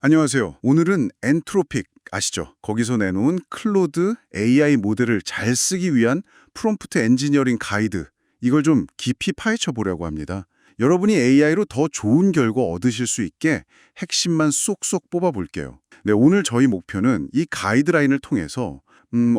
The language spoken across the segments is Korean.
안녕하세요. 오늘은 엔트로픽 아시죠? 거기서 내놓은 클로드 AI 모델을 잘 쓰기 위한 프롬프트 엔지니어링 가이드, 이걸 좀 깊이 파헤쳐 보려고 합니다. 여러분이 AI로 더 좋은 결과 얻으실 수 있게 핵심만 쏙쏙 뽑아 볼게요. 네, 오늘 저희 목표는 이 가이드라인을 통해서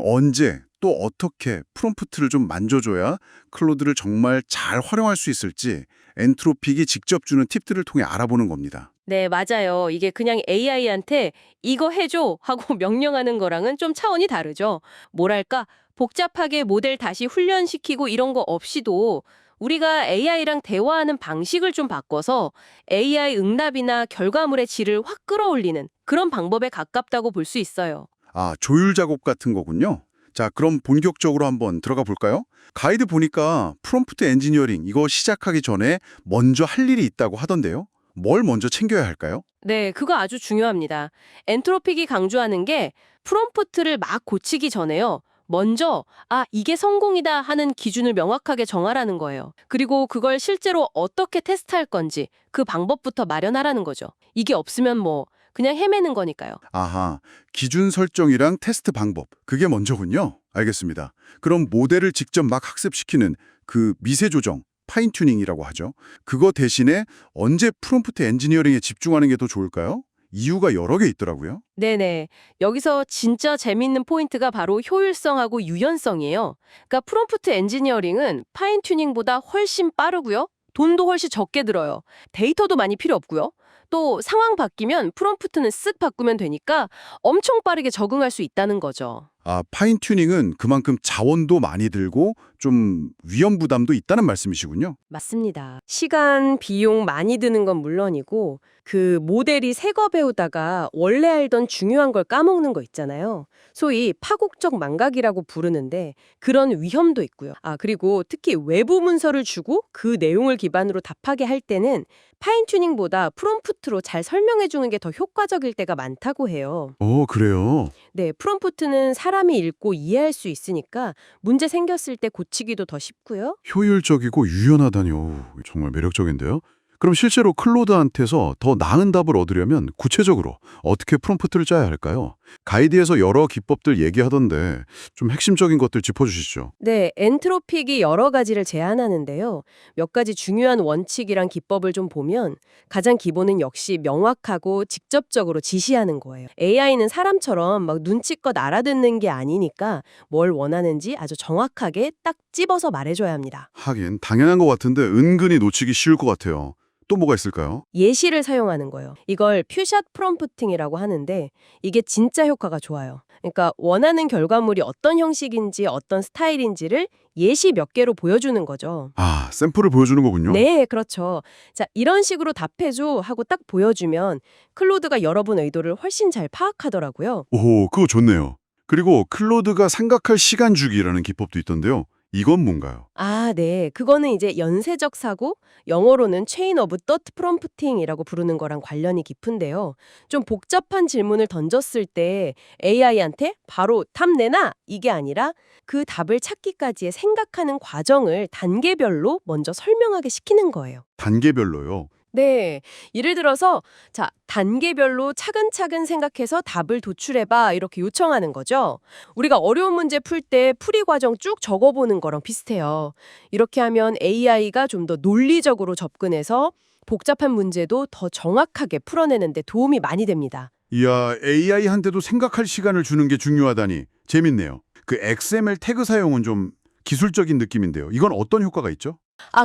언제 또 어떻게 프롬프트를 좀 만져줘야 클로드를 정말 잘 활용할 수 있을지 엔트로픽이 직접 주는 팁들을 통해 알아보는 겁니다. 네, 맞아요. 이게 그냥 AI한테 이거 해줘 하고 명령하는 거랑은 좀 차원이 다르죠. 뭐랄까, 복잡하게 모델 다시 훈련시키고 이런 거 없이도 우리가 AI랑 대화하는 방식을 좀 바꿔서 AI 응답이나 결과물의 질을 확 끌어올리는 그런 방법에 가깝다고 볼 수 있어요. 아, 조율 작업 같은 거군요. 자, 그럼 본격적으로 한번 들어가 볼까요? 가이드 보니까 프롬프트 엔지니어링 이거 시작하기 전에 먼저 할 일이 있다고 하던데요. 뭘 먼저 챙겨야 할까요? 네, 그거 아주 중요합니다. 엔트로픽이 강조하는 게 프롬프트를 막 고치기 전에요. 먼저, 이게 성공이다 하는 기준을 명확하게 정하라는 거예요. 그리고 그걸 실제로 어떻게 테스트할 건지 그 방법부터 마련하라는 거죠. 이게 없으면 그냥 헤매는 거니까요. 아하, 기준 설정이랑 테스트 방법, 그게 먼저군요. 알겠습니다. 그럼 모델을 직접 막 학습시키는 그 미세 조정, 파인 튜닝이라고 하죠. 그거 대신에 언제 프롬프트 엔지니어링에 집중하는 게 더 좋을까요? 이유가 여러 개 있더라고요. 네네. 여기서 진짜 재밌는 포인트가 바로 효율성하고 유연성이에요. 그러니까 프롬프트 엔지니어링은 파인 튜닝보다 훨씬 빠르고요. 돈도 훨씬 적게 들어요. 데이터도 많이 필요 없고요. 또 상황 바뀌면 프롬프트는 쓱 바꾸면 되니까 엄청 빠르게 적응할 수 있다는 거죠. 아, 파인 튜닝은 그만큼 자원도 많이 들고 좀 위험 부담도 있다는 말씀이시군요. 맞습니다. 시간, 비용 많이 드는 건 물론이고 그 모델이 새 거 배우다가 원래 알던 중요한 걸 까먹는 거 있잖아요. 소위 파국적 망각이라고 부르는데 그런 위험도 있고요. 그리고 특히 외부 문서를 주고 그 내용을 기반으로 답하게 할 때는 파인 튜닝보다 프롬프트로 잘 설명해 주는 게 더 효과적일 때가 많다고 해요. 그래요? 네, 프롬프트는 사람이 읽고 이해할 수 있으니까 문제 생겼을 때 고치기도 더 쉽고요. 효율적이고 유연하다니, 정말 매력적인데요? 그럼 실제로 클로드한테서 더 나은 답을 얻으려면 구체적으로 어떻게 프롬프트를 짜야 할까요? 가이드에서 여러 기법들 얘기하던데 좀 핵심적인 것들 짚어주시죠. 네, 엔트로픽이 여러 가지를 제안하는데요. 몇 가지 중요한 원칙이랑 기법을 좀 보면 가장 기본은 역시 명확하고 직접적으로 지시하는 거예요. AI는 사람처럼 막 눈치껏 알아듣는 게 아니니까 뭘 원하는지 아주 정확하게 딱 집어서 말해줘야 합니다. 하긴 당연한 것 같은데 은근히 놓치기 쉬울 것 같아요. 또 뭐가 있을까요? 예시를 사용하는 거예요. 이걸 퓨샷 프롬프팅이라고 하는데 이게 진짜 효과가 좋아요. 그러니까 원하는 결과물이 어떤 형식인지 어떤 스타일인지를 예시 몇 개로 보여주는 거죠. 아, 샘플을 보여주는 거군요. 네, 그렇죠. 자, 이런 식으로 답해줘 하고 딱 보여주면 클로드가 여러분 의도를 훨씬 잘 파악하더라고요. 오호, 그거 좋네요. 그리고 클로드가 생각할 시간 주기라는 기법도 있던데요. 이건 뭔가요? 네. 그거는 이제 연쇄적 사고, 영어로는 체인 오브 thought prompting이라고 부르는 거랑 관련이 깊은데요. 좀 복잡한 질문을 던졌을 때 AI한테 바로 답 내놔! 이게 아니라 그 답을 찾기까지의 생각하는 과정을 단계별로 먼저 설명하게 시키는 거예요. 단계별로요. 네. 예를 들어서 자, 단계별로 차근차근 생각해서 답을 도출해봐 이렇게 요청하는 거죠. 우리가 어려운 문제 풀 때 풀이 과정 쭉 적어보는 거랑 비슷해요. 이렇게 하면 AI가 좀 더 논리적으로 접근해서 복잡한 문제도 더 정확하게 풀어내는 데 도움이 많이 됩니다. 이야, AI한테도 생각할 시간을 주는 게 중요하다니 재밌네요. 그 XML 태그 사용은 좀 기술적인 느낌인데요. 이건 어떤 효과가 있죠?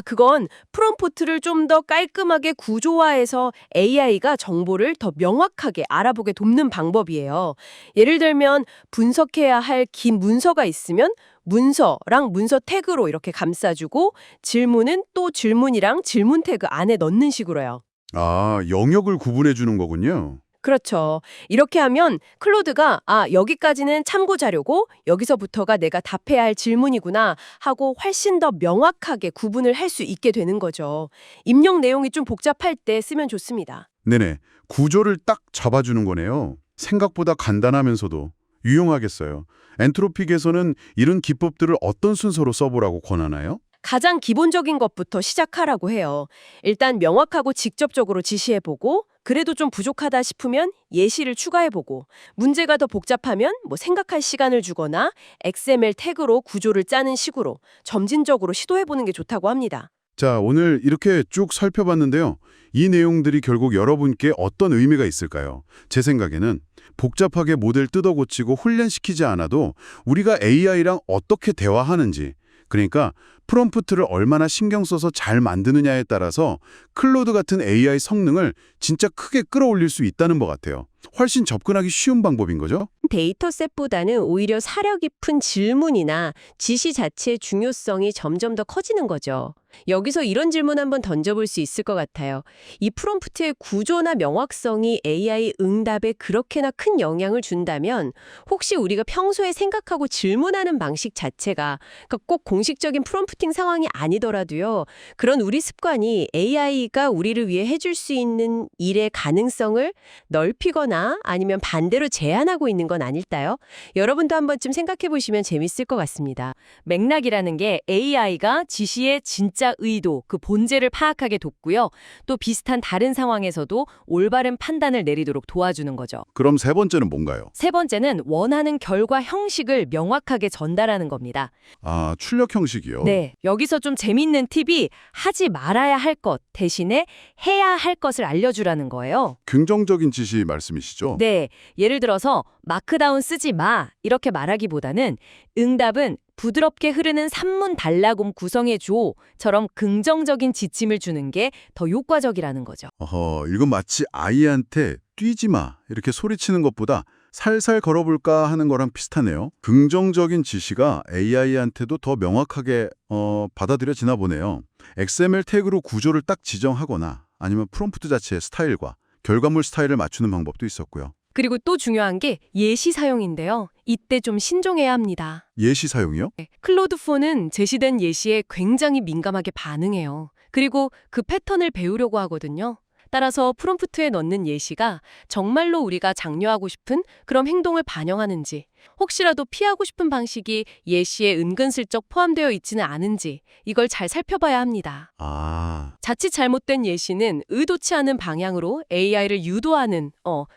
그건 프롬프트를 좀 더 깔끔하게 구조화해서 AI가 정보를 더 명확하게 알아보게 돕는 방법이에요. 예를 들면 분석해야 할 긴 문서가 있으면 문서랑 문서 태그로 이렇게 감싸주고 질문은 또 질문이랑 질문 태그 안에 넣는 식으로요. 아, 영역을 구분해 주는 거군요. 그렇죠. 이렇게 하면 클로드가 여기까지는 참고 자료고 여기서부터가 내가 답해야 할 질문이구나 하고 훨씬 더 명확하게 구분을 할 수 있게 되는 거죠. 입력 내용이 좀 복잡할 때 쓰면 좋습니다. 네네, 구조를 딱 잡아주는 거네요. 생각보다 간단하면서도 유용하겠어요. 엔트로픽에서는 이런 기법들을 어떤 순서로 써보라고 권하나요? 가장 기본적인 것부터 시작하라고 해요. 일단 명확하고 직접적으로 지시해보고 그래도 좀 부족하다 싶으면 예시를 추가해보고 문제가 더 복잡하면 생각할 시간을 주거나 XML 태그로 구조를 짜는 식으로 점진적으로 시도해보는 게 좋다고 합니다. 자, 오늘 이렇게 쭉 살펴봤는데요. 이 내용들이 결국 여러분께 어떤 의미가 있을까요? 제 생각에는 복잡하게 모델 뜯어고치고 훈련시키지 않아도 우리가 AI랑 어떻게 대화하는지, 그러니까 프롬프트를 얼마나 신경 써서 잘 만드느냐에 따라서 클로드 같은 AI 성능을 진짜 크게 끌어올릴 수 있다는 것 같아요. 훨씬 접근하기 쉬운 방법인 거죠? 데이터셋보다는 오히려 사려 깊은 질문이나 지시 자체의 중요성이 점점 더 커지는 거죠. 여기서 이런 질문 한번 던져볼 수 있을 것 같아요. 이 프롬프트의 구조나 명확성이 AI 응답에 그렇게나 큰 영향을 준다면 혹시 우리가 평소에 생각하고 질문하는 방식 자체가 꼭 공식적인 프롬프팅 상황이 아니더라도요. 그런 우리 습관이 AI가 우리를 위해 해줄 수 있는 일의 가능성을 넓히거나 아니면 반대로 제한하고 있는 건 아닐까요? 여러분도 한 번쯤 생각해 보시면 재밌을 것 같습니다. 맥락이라는 게 AI가 지시의 진짜 의도, 그 본질을 파악하게 돕고요. 또 비슷한 다른 상황에서도 올바른 판단을 내리도록 도와주는 거죠. 그럼 세 번째는 뭔가요? 세 번째는 원하는 결과 형식을 명확하게 전달하는 겁니다. 아, 출력 형식이요? 네, 여기서 좀 재밌는 팁이 하지 말아야 할 것 대신에 해야 할 것을 알려주라는 거예요. 긍정적인 지시 말씀이시죠? 네, 예를 들어서 마크다운 쓰지 마 이렇게 말하기보다는 응답은 부드럽게 흐르는 산문 단락ում 구성해줘처럼 긍정적인 지침을 주는 게 더 효과적이라는 거죠. 어허, 이건 마치 아이한테 뛰지 마 이렇게 소리치는 것보다 살살 걸어볼까 하는 거랑 비슷하네요. 긍정적인 지시가 AI한테도 더 명확하게 받아들여지나 보네요. XML 태그로 구조를 딱 지정하거나 아니면 프롬프트 자체의 스타일과 결과물 스타일을 맞추는 방법도 있었고요. 그리고 또 중요한 게 예시 사용인데요. 이때 좀 신중해야 합니다. 예시 사용이요? 클로드4는 제시된 예시에 굉장히 민감하게 반응해요. 그리고 그 패턴을 배우려고 하거든요. 따라서 프롬프트에 넣는 예시가 정말로 우리가 장려하고 싶은 그런 행동을 반영하는지, 혹시라도 피하고 싶은 방식이 예시에 은근슬쩍 포함되어 있지는 않은지 이걸 잘 살펴봐야 합니다. 아, 자칫 잘못된 예시는 의도치 않은 방향으로 AI를 유도하는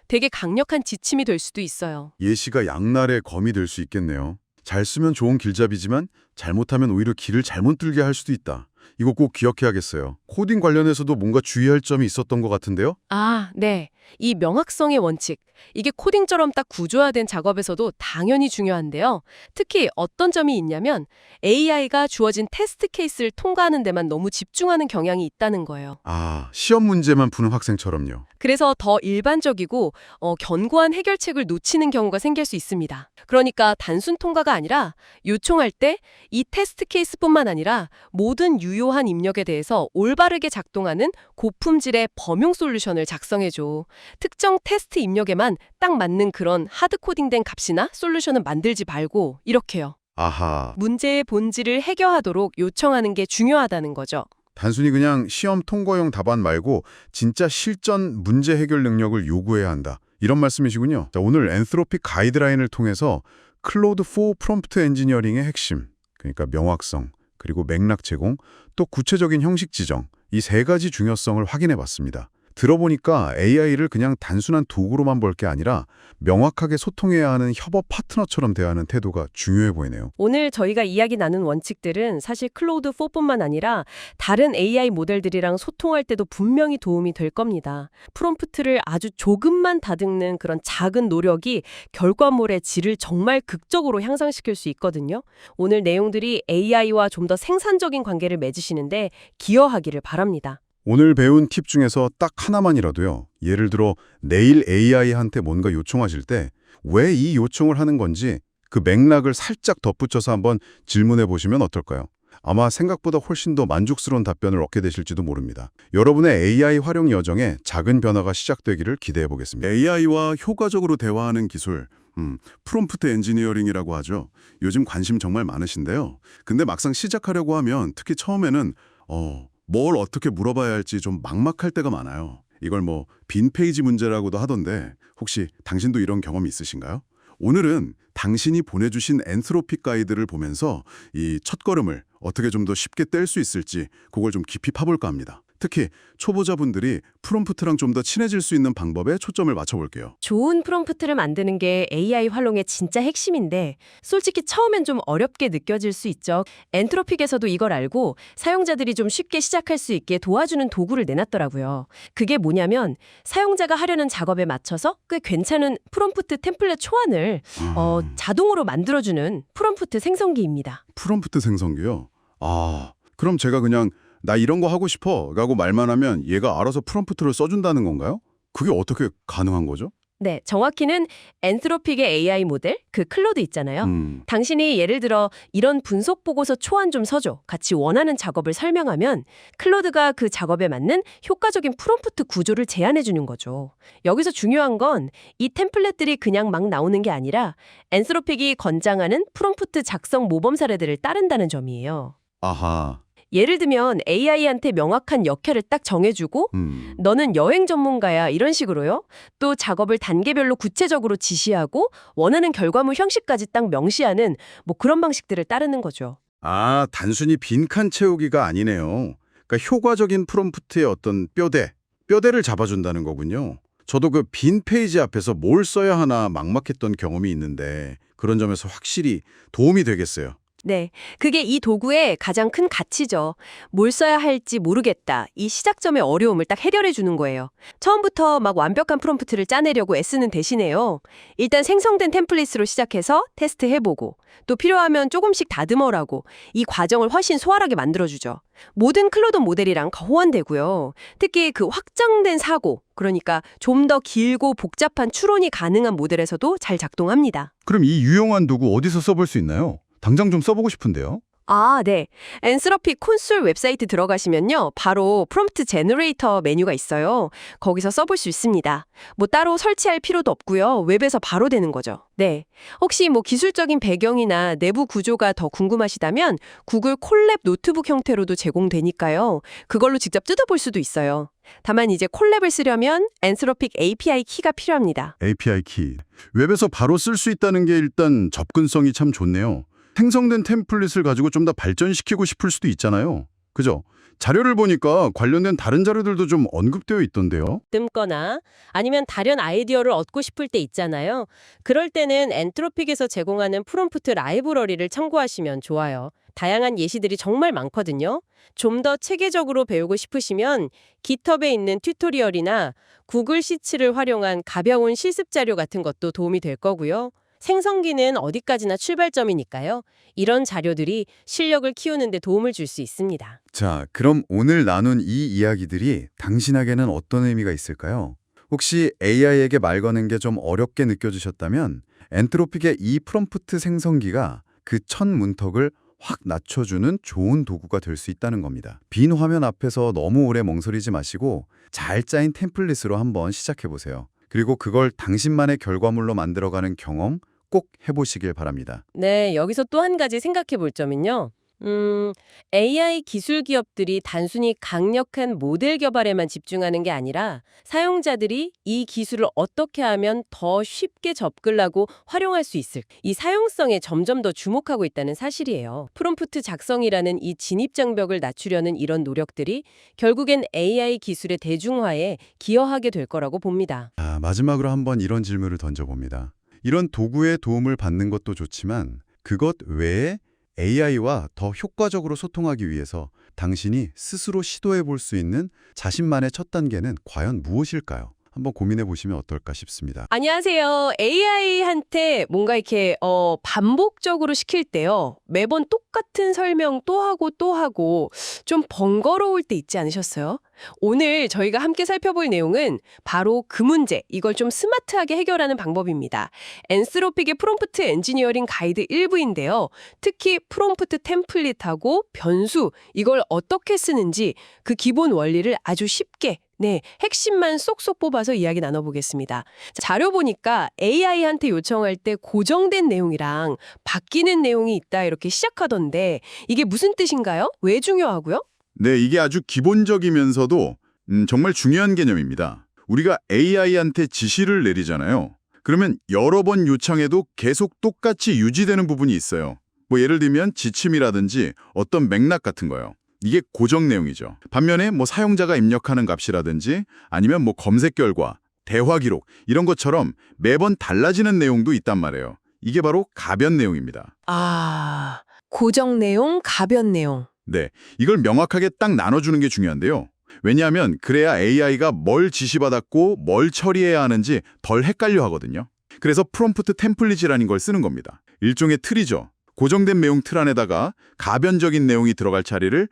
되게 강력한 지침이 될 수도 있어요. 예시가 양날의 검이 될 수 있겠네요. 잘 쓰면 좋은 길잡이지만 잘못하면 오히려 길을 잘못 들게 할 수도 있다. 이거 꼭 기억해야겠어요. 코딩 관련해서도 뭔가 주의할 점이 있었던 것 같은데요? 아, 네. 이 명확성의 원칙. 이게 코딩처럼 딱 구조화된 작업에서도 당연히 중요한데요. 특히 어떤 점이 있냐면 AI가 주어진 테스트 케이스를 통과하는 데만 너무 집중하는 경향이 있다는 거예요. 아, 시험 문제만 푸는 학생처럼요. 그래서 더 일반적이고 견고한 해결책을 놓치는 경우가 생길 수 있습니다. 그러니까 단순 통과가 아니라 요청할 때 이 테스트 케이스뿐만 아니라 모든 유효한 입력에 대해서 올바르게 작동하는 고품질의 범용 솔루션을 작성해줘. 특정 테스트 입력에만 딱 맞는 그런 하드코딩된 값이나 솔루션은 만들지 말고 이렇게요. 아하, 문제의 본질을 해결하도록 요청하는 게 중요하다는 거죠. 단순히 그냥 시험 통과용 답안 말고 진짜 실전 문제 해결 능력을 요구해야 한다. 이런 말씀이시군요. 자, 오늘 엔트로픽 가이드라인을 통해서 클로드4 프롬프트 엔지니어링의 핵심, 그러니까 명확성, 그리고 맥락 제공, 또 구체적인 형식 지정, 이 세 가지 중요성을 확인해 봤습니다. 들어보니까 AI를 그냥 단순한 도구로만 볼 게 아니라 명확하게 소통해야 하는 협업 파트너처럼 대하는 태도가 중요해 보이네요. 오늘 저희가 이야기 나눈 원칙들은 사실 클로드4뿐만 아니라 다른 AI 모델들이랑 소통할 때도 분명히 도움이 될 겁니다. 프롬프트를 아주 조금만 다듬는 그런 작은 노력이 결과물의 질을 정말 극적으로 향상시킬 수 있거든요. 오늘 내용들이 AI와 좀 더 생산적인 관계를 맺으시는데 기여하기를 바랍니다. 오늘 배운 팁 중에서 딱 하나만이라도요. 예를 들어 내일 AI한테 뭔가 요청하실 때 왜 이 요청을 하는 건지 그 맥락을 살짝 덧붙여서 한번 질문해 보시면 어떨까요? 아마 생각보다 훨씬 더 만족스러운 답변을 얻게 되실지도 모릅니다. 여러분의 AI 활용 여정에 작은 변화가 시작되기를 기대해 보겠습니다. AI와 효과적으로 대화하는 기술, 프롬프트 엔지니어링이라고 하죠. 요즘 관심 정말 많으신데요. 근데 막상 시작하려고 하면 특히 처음에는 뭘 어떻게 물어봐야 할지 좀 막막할 때가 많아요. 이걸 빈 페이지 문제라고도 하던데 혹시 당신도 이런 경험이 있으신가요? 오늘은 당신이 보내주신 엔트로픽 가이드를 보면서 이 첫걸음을 어떻게 좀 더 쉽게 뗄 수 있을지 그걸 좀 깊이 파볼까 합니다. 특히 초보자분들이 프롬프트랑 좀 더 친해질 수 있는 방법에 초점을 맞춰볼게요. 좋은 프롬프트를 만드는 게 AI 활용의 진짜 핵심인데 솔직히 처음엔 좀 어렵게 느껴질 수 있죠. 엔트로픽에서도 이걸 알고 사용자들이 좀 쉽게 시작할 수 있게 도와주는 도구를 내놨더라고요. 그게 뭐냐면 사용자가 하려는 작업에 맞춰서 꽤 괜찮은 프롬프트 템플릿 초안을 자동으로 만들어주는 프롬프트 생성기입니다. 프롬프트 생성기요? 그럼 제가 그냥 나 이런 거 하고 싶어 라고 말만 하면 얘가 알아서 프롬프트를 써준다는 건가요? 그게 어떻게 가능한 거죠? 네, 정확히는 엔트로픽의 AI 모델, 그 클로드 있잖아요. 당신이 예를 들어 이런 분석 보고서 초안 좀 서줘. 같이 원하는 작업을 설명하면 클로드가 그 작업에 맞는 효과적인 프롬프트 구조를 제안해 주는 거죠. 여기서 중요한 건 이 템플릿들이 그냥 막 나오는 게 아니라 엔트로픽이 권장하는 프롬프트 작성 모범 사례들을 따른다는 점이에요. 아하. 예를 들면 AI한테 명확한 역할을 딱 정해주고 너는 여행 전문가야 이런 식으로요. 또 작업을 단계별로 구체적으로 지시하고 원하는 결과물 형식까지 딱 명시하는 뭐 그런 방식들을 따르는 거죠. 단순히 빈칸 채우기가 아니네요. 그러니까 효과적인 프롬프트의 어떤 뼈대를 잡아준다는 거군요. 저도 그 빈 페이지 앞에서 뭘 써야 하나 막막했던 경험이 있는데 그런 점에서 확실히 도움이 되겠어요. 네, 그게 이 도구의 가장 큰 가치죠. 뭘 써야 할지 모르겠다. 이 시작점의 어려움을 딱 해결해 주는 거예요. 처음부터 막 완벽한 프롬프트를 짜내려고 애쓰는 대신에요. 일단 생성된 템플릿으로 시작해서 테스트해보고 또 필요하면 조금씩 다듬어라고 이 과정을 훨씬 수월하게 만들어주죠. 모든 클로드 모델이랑 호환되고요. 특히 그 확장된 사고, 그러니까 좀 더 길고 복잡한 추론이 가능한 모델에서도 잘 작동합니다. 그럼 이 유용한 도구 어디서 써볼 수 있나요? 당장 좀 써보고 싶은데요. 네. 엔트로픽 콘솔 웹사이트 들어가시면요. 바로 프롬프트 제너레이터 메뉴가 있어요. 거기서 써볼 수 있습니다. 뭐 따로 설치할 필요도 없고요. 웹에서 바로 되는 거죠. 네. 혹시 뭐 기술적인 배경이나 내부 구조가 더 궁금하시다면 구글 콜랩 노트북 형태로도 제공되니까요. 그걸로 직접 뜯어볼 수도 있어요. 다만 이제 콜랩을 쓰려면 엔트로픽 API 키가 필요합니다. API 키. 웹에서 바로 쓸 수 있다는 게 일단 접근성이 참 좋네요. 생성된 템플릿을 가지고 좀 더 발전시키고 싶을 수도 있잖아요. 그죠? 자료를 보니까 관련된 다른 자료들도 좀 언급되어 있던데요. 뜸거나 아니면 다른 아이디어를 얻고 싶을 때 있잖아요. 그럴 때는 엔트로픽에서 제공하는 프롬프트 라이브러리를 참고하시면 좋아요. 다양한 예시들이 정말 많거든요. 좀 더 체계적으로 배우고 싶으시면 깃허브에 있는 튜토리얼이나 구글 시츠를 활용한 가벼운 실습 자료 같은 것도 도움이 될 거고요. 생성기는 어디까지나 출발점이니까요. 이런 자료들이 실력을 키우는 데 도움을 줄 수 있습니다. 자, 그럼 오늘 나눈 이 이야기들이 당신에게는 어떤 의미가 있을까요? 혹시 AI에게 말 거는 게 좀 어렵게 느껴지셨다면 엔트로픽의 이 프롬프트 생성기가 그 첫 문턱을 확 낮춰주는 좋은 도구가 될 수 있다는 겁니다. 빈 화면 앞에서 너무 오래 멍설이지 마시고 잘 짜인 템플릿으로 한번 시작해보세요. 그리고 그걸 당신만의 결과물로 만들어가는 경험 꼭 해보시길 바랍니다. 네, 여기서 또 한 가지 생각해 볼 점은요. AI 기술 기업들이 단순히 강력한 모델 개발에만 집중하는 게 아니라 사용자들이 이 기술을 어떻게 하면 더 쉽게 접근하고 활용할 수 있을 이 사용성에 점점 더 주목하고 있다는 사실이에요. 프롬프트 작성이라는 이 진입장벽을 낮추려는 이런 노력들이 결국엔 AI 기술의 대중화에 기여하게 될 거라고 봅니다. 마지막으로 한번 이런 질문을 던져봅니다. 이런 도구의 도움을 받는 것도 좋지만 그것 외에 AI와 더 효과적으로 소통하기 위해서 당신이 스스로 시도해 볼 수 있는 자신만의 첫 단계는 과연 무엇일까요? 한번 고민해 보시면 어떨까 싶습니다. 안녕하세요. AI한테 뭔가 이렇게 반복적으로 시킬 때요. 매번 똑같은 설명 또 하고 좀 번거로울 때 있지 않으셨어요? 오늘 저희가 함께 살펴볼 내용은 바로 그 문제, 이걸 좀 스마트하게 해결하는 방법입니다. 엔트로픽의 프롬프트 엔지니어링 가이드 1부인데요. 특히 프롬프트 템플릿하고 변수, 이걸 어떻게 쓰는지 그 기본 원리를 아주 쉽게 핵심만 쏙쏙 뽑아서 이야기 나눠보겠습니다. 자료 보니까 AI한테 요청할 때 고정된 내용이랑 바뀌는 내용이 있다 이렇게 시작하던데 이게 무슨 뜻인가요? 왜 중요하고요? 네, 이게 아주 기본적이면서도 정말 중요한 개념입니다. 우리가 AI한테 지시를 내리잖아요. 그러면 여러 번 요청해도 계속 똑같이 유지되는 부분이 있어요. 뭐 예를 들면 지침이라든지 어떤 맥락 같은 거요. 이게 고정 내용이죠. 반면에 뭐 사용자가 입력하는 값이라든지 아니면 뭐 검색 결과, 대화 기록 이런 것처럼 매번 달라지는 내용도 있단 말이에요. 이게 바로 가변 내용입니다. 아, 고정 내용, 가변 내용. 네, 이걸 명확하게 딱 나눠주는 게 중요한데요. 왜냐하면 그래야 AI가 뭘 지시받았고 뭘 처리해야 하는지 덜 헷갈려 하거든요. 그래서 프롬프트 템플릿이라는 걸 쓰는 겁니다. 일종의 틀이죠. 고정된 내용 틀 안에다가 가변적인 내용이 들어갈 자리를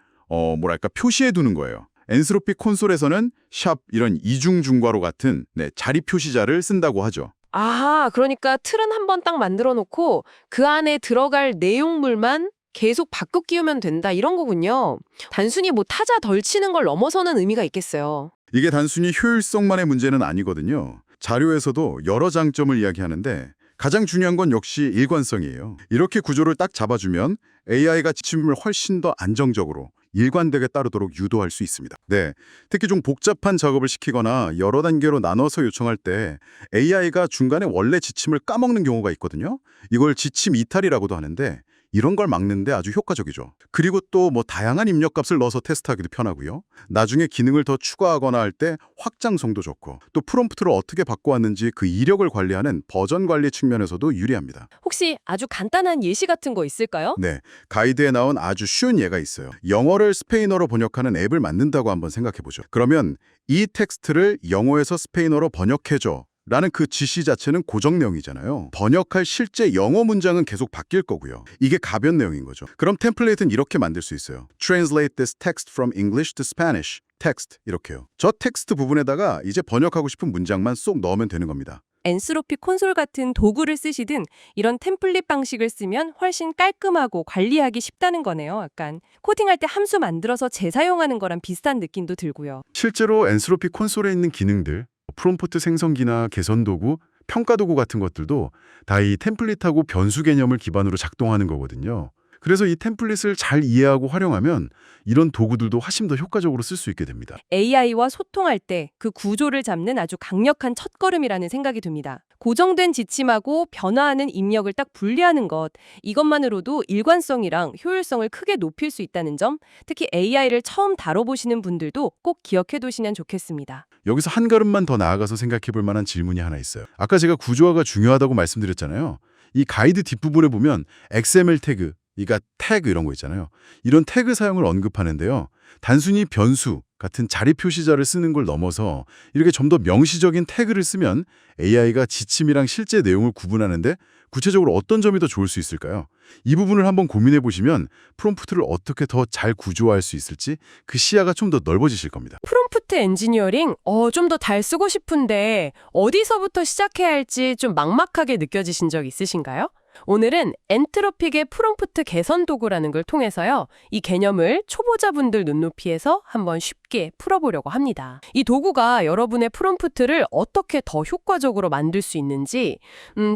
표시해 두는 거예요. 엔트로피 콘솔에서는 샵 이런 이중 중괄호 같은 자리 표시자를 쓴다고 하죠. 아, 그러니까 틀은 한번 딱 만들어 놓고 그 안에 들어갈 내용물만 계속 바꿔 끼우면 된다 이런 거군요. 단순히 뭐 타자 덜 치는 걸 넘어서는 의미가 있겠어요. 이게 단순히 효율성만의 문제는 아니거든요. 자료에서도 여러 장점을 이야기하는데 가장 중요한 건 역시 일관성이에요. 이렇게 구조를 딱 잡아주면 AI가 지침을 훨씬 더 안정적으로 일관되게 따르도록 유도할 수 있습니다. 네, 특히 좀 복잡한 작업을 시키거나 여러 단계로 나눠서 요청할 때 AI가 중간에 원래 지침을 까먹는 경우가 있거든요. 이걸 지침 이탈이라고도 하는데 이런 걸 막는데 아주 효과적이죠. 그리고 또 뭐 다양한 입력값을 넣어서 테스트하기도 편하고요. 나중에 기능을 더 추가하거나 할 때 확장성도 좋고 또 프롬프트를 어떻게 바꿔왔는지 그 이력을 관리하는 버전 관리 측면에서도 유리합니다. 혹시 아주 간단한 예시 같은 거 있을까요? 네, 가이드에 나온 아주 쉬운 예가 있어요. 영어를 스페인어로 번역하는 앱을 만든다고 한번 생각해보죠. 그러면 이 텍스트를 영어에서 스페인어로 번역해줘 라는 그 지시 자체는 고정 내용이잖아요. 번역할 실제 영어 문장은 계속 바뀔 거고요. 이게 가변 내용인 거죠. 그럼 템플릿은 이렇게 만들 수 있어요. Translate this text from English to Spanish. text 이렇게요. 저 텍스트 부분에다가 이제 번역하고 싶은 문장만 쏙 넣으면 되는 겁니다. 엔트로피 콘솔 같은 도구를 쓰시든 이런 템플릿 방식을 쓰면 훨씬 깔끔하고 관리하기 쉽다는 거네요. 약간 코딩할 때 함수 만들어서 재사용하는 거랑 비슷한 느낌도 들고요. 실제로 엔트로피 콘솔에 있는 기능들, 프롬프트 생성기나 개선 도구, 평가 도구 같은 것들도 다 이 템플릿하고 변수 개념을 기반으로 작동하는 거거든요. 그래서 이 템플릿을 잘 이해하고 활용하면 이런 도구들도 훨씬 더 효과적으로 쓸 수 있게 됩니다. AI와 소통할 때 그 구조를 잡는 아주 강력한 첫걸음이라는 생각이 듭니다. 고정된 지침하고 변화하는 입력을 딱 분리하는 것, 이것만으로도 일관성이랑 효율성을 크게 높일 수 있다는 점, 특히 AI를 처음 다뤄보시는 분들도 꼭 기억해 두시면 좋겠습니다. 여기서 한 걸음만 더 나아가서 생각해 볼 만한 질문이 하나 있어요. 아까 제가 구조화가 중요하다고 말씀드렸잖아요. 이 가이드 뒷부분에 보면 XML 태그, 그러니까 태그 이런 거 있잖아요. 이런 태그 사용을 언급하는데요. 단순히 변수 같은 자리 표시자를 쓰는 걸 넘어서 이렇게 좀 더 명시적인 태그를 쓰면 AI가 지침이랑 실제 내용을 구분하는데 구체적으로 어떤 점이 더 좋을 수 있을까요? 이 부분을 한번 고민해 보시면 프롬프트를 어떻게 더 잘 구조화할 수 있을지 그 시야가 좀 더 넓어지실 겁니다. 프롬프트 엔지니어링, 좀 더 잘 쓰고 싶은데 어디서부터 시작해야 할지 좀 막막하게 느껴지신 적 있으신가요? 오늘은 엔트로픽의 프롬프트 개선 도구라는 걸 통해서요. 이 개념을 초보자분들 눈높이에서 한번 쉽게 풀어보려고 합니다. 이 도구가 여러분의 프롬프트를 어떻게 더 효과적으로 만들 수 있는지,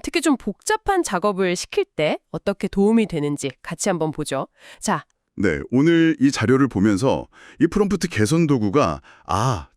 특히 좀 복잡한 작업을 시킬 때 어떻게 도움이 되는지 같이 한번 보죠. 자, 네, 오늘 이 자료를 보면서 이 프롬프트 개선 도구가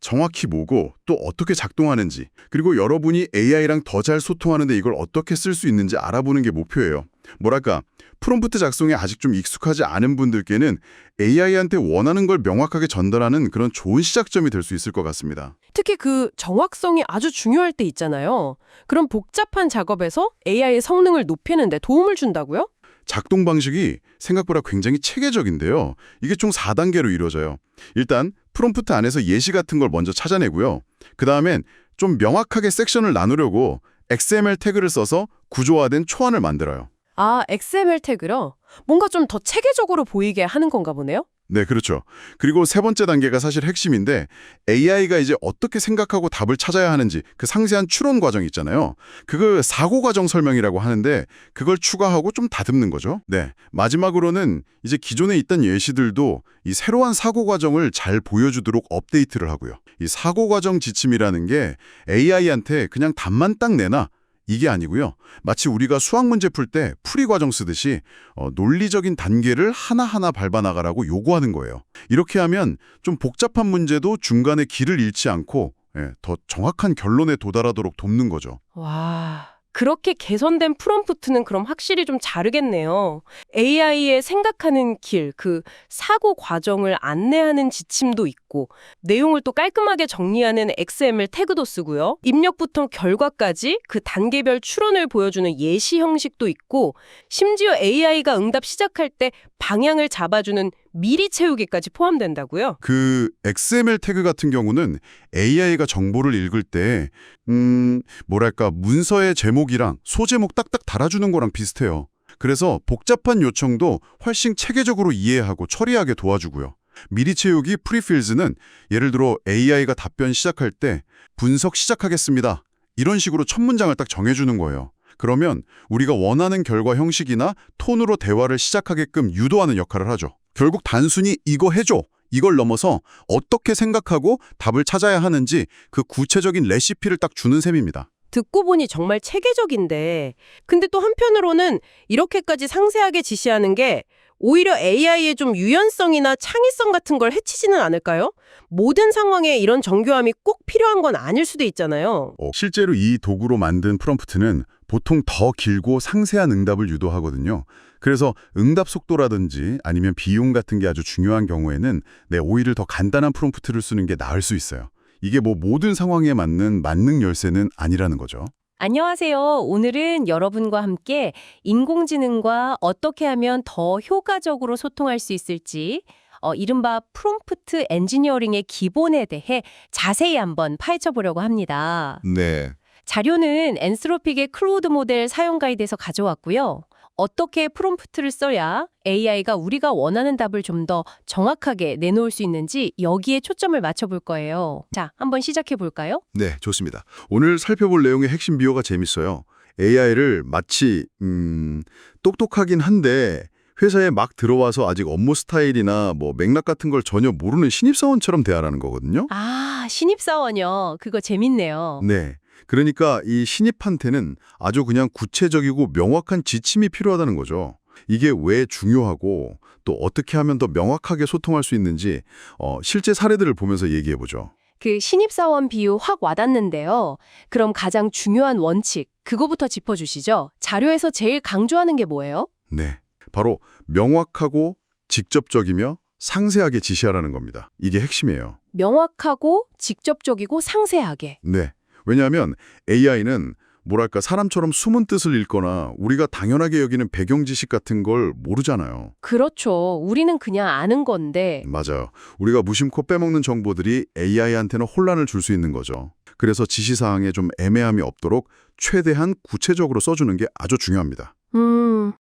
정확히 뭐고 또 어떻게 작동하는지 그리고 여러분이 AI랑 더 잘 소통하는데 이걸 어떻게 쓸 수 있는지 알아보는 게 목표예요. 뭐랄까, 프롬프트 작성에 아직 좀 익숙하지 않은 분들께는 AI한테 원하는 걸 명확하게 전달하는 그런 좋은 시작점이 될 수 있을 것 같습니다. 특히 그 정확성이 아주 중요할 때 있잖아요. 그런 복잡한 작업에서 AI의 성능을 높이는 데 도움을 준다고요? 작동 방식이 생각보다 굉장히 체계적인데요. 이게 총 4단계로 이루어져요. 일단 프롬프트 안에서 예시 같은 걸 먼저 찾아내고요. 그 다음엔 좀 명확하게 섹션을 나누려고 XML 태그를 써서 구조화된 초안을 만들어요. XML 태그로 뭔가 좀 더 체계적으로 보이게 하는 건가 보네요? 네, 그렇죠. 그리고 세 번째 단계가 사실 핵심인데 AI가 이제 어떻게 생각하고 답을 찾아야 하는지 그 상세한 추론 과정 있잖아요. 그걸 사고 과정 설명이라고 하는데 그걸 추가하고 좀 다듬는 거죠. 네, 마지막으로는 이제 기존에 있던 예시들도 이 새로운 사고 과정을 잘 보여주도록 업데이트를 하고요. 이 사고 과정 지침이라는 게 AI한테 그냥 답만 딱 내놔. 이게 아니고요. 마치 우리가 수학 문제 풀 때 풀이 과정 쓰듯이 논리적인 단계를 하나하나 밟아나가라고 요구하는 거예요. 이렇게 하면 좀 복잡한 문제도 중간에 길을 잃지 않고 더 정확한 결론에 도달하도록 돕는 거죠. 와, 그렇게 개선된 프롬프트는 그럼 확실히 좀 다르겠네요. AI의 생각하는 길, 그 사고 과정을 안내하는 지침도 있고, 내용을 또 깔끔하게 정리하는 XML 태그도 쓰고요. 입력부터 결과까지 그 단계별 추론을 보여주는 예시 형식도 있고, 심지어 AI가 응답 시작할 때 방향을 잡아주는 미리 채우기까지 포함된다고요? 그 XML 태그 같은 경우는 AI가 정보를 읽을 때 뭐랄까 문서의 제목이랑 소제목 딱딱 달아주는 거랑 비슷해요. 그래서 복잡한 요청도 훨씬 체계적으로 이해하고 처리하게 도와주고요. 미리 채우기 프리필즈는 예를 들어 AI가 답변 시작할 때 분석 시작하겠습니다. 이런 식으로 첫 문장을 딱 정해주는 거예요. 그러면 우리가 원하는 결과 형식이나 톤으로 대화를 시작하게끔 유도하는 역할을 하죠. 결국 단순히 이거 해줘, 이걸 넘어서 어떻게 생각하고 답을 찾아야 하는지 그 구체적인 레시피를 딱 주는 셈입니다. 듣고 보니 정말 체계적인데, 근데 또 한편으로는 이렇게까지 상세하게 지시하는 게 오히려 AI의 좀 유연성이나 창의성 같은 걸 해치지는 않을까요? 모든 상황에 이런 정교함이 꼭 필요한 건 아닐 수도 있잖아요. 실제로 이 도구로 만든 프롬프트는 보통 더 길고 상세한 응답을 유도하거든요. 그래서 응답 속도라든지 아니면 비용 같은 게 아주 중요한 경우에는 오히려 더 간단한 프롬프트를 쓰는 게 나을 수 있어요. 이게 모든 상황에 맞는 만능 열쇠는 아니라는 거죠. 안녕하세요. 오늘은 여러분과 함께 인공지능과 어떻게 하면 더 효과적으로 소통할 수 있을지 이른바 프롬프트 엔지니어링의 기본에 대해 자세히 한번 파헤쳐 보려고 합니다. 네. 자료는 엔스로픽의 클로드 모델 사용 가이드에서 가져왔고요. 어떻게 프롬프트를 써야 AI가 우리가 원하는 답을 좀 더 정확하게 내놓을 수 있는지 여기에 초점을 맞춰볼 거예요. 자, 한번 시작해 볼까요? 네, 좋습니다. 오늘 살펴볼 내용의 핵심 비유가 재밌어요. AI를 마치 똑똑하긴 한데 회사에 막 들어와서 아직 업무 스타일이나 맥락 같은 걸 전혀 모르는 신입사원처럼 대하라는 거거든요. 아, 신입사원이요. 그거 재밌네요. 네. 그러니까 이 신입한테는 아주 그냥 구체적이고 명확한 지침이 필요하다는 거죠. 이게 왜 중요하고 또 어떻게 하면 더 명확하게 소통할 수 있는지 실제 사례들을 보면서 얘기해보죠. 그 신입사원 비유 확 와닿는데요. 그럼 가장 중요한 원칙, 그거부터 짚어주시죠. 자료에서 제일 강조하는 게 뭐예요? 네. 바로 명확하고 직접적이며 상세하게 지시하라는 겁니다. 이게 핵심이에요. 명확하고 직접적이고 상세하게. 네. 왜냐하면 AI는 뭐랄까 사람처럼 숨은 뜻을 읽거나 우리가 당연하게 여기는 배경 지식 같은 걸 모르잖아요. 그렇죠. 우리는 그냥 아는 건데. 맞아요. 우리가 무심코 빼먹는 정보들이 AI한테는 혼란을 줄 수 있는 거죠. 그래서 지시사항에 좀 애매함이 없도록 최대한 구체적으로 써주는 게 아주 중요합니다.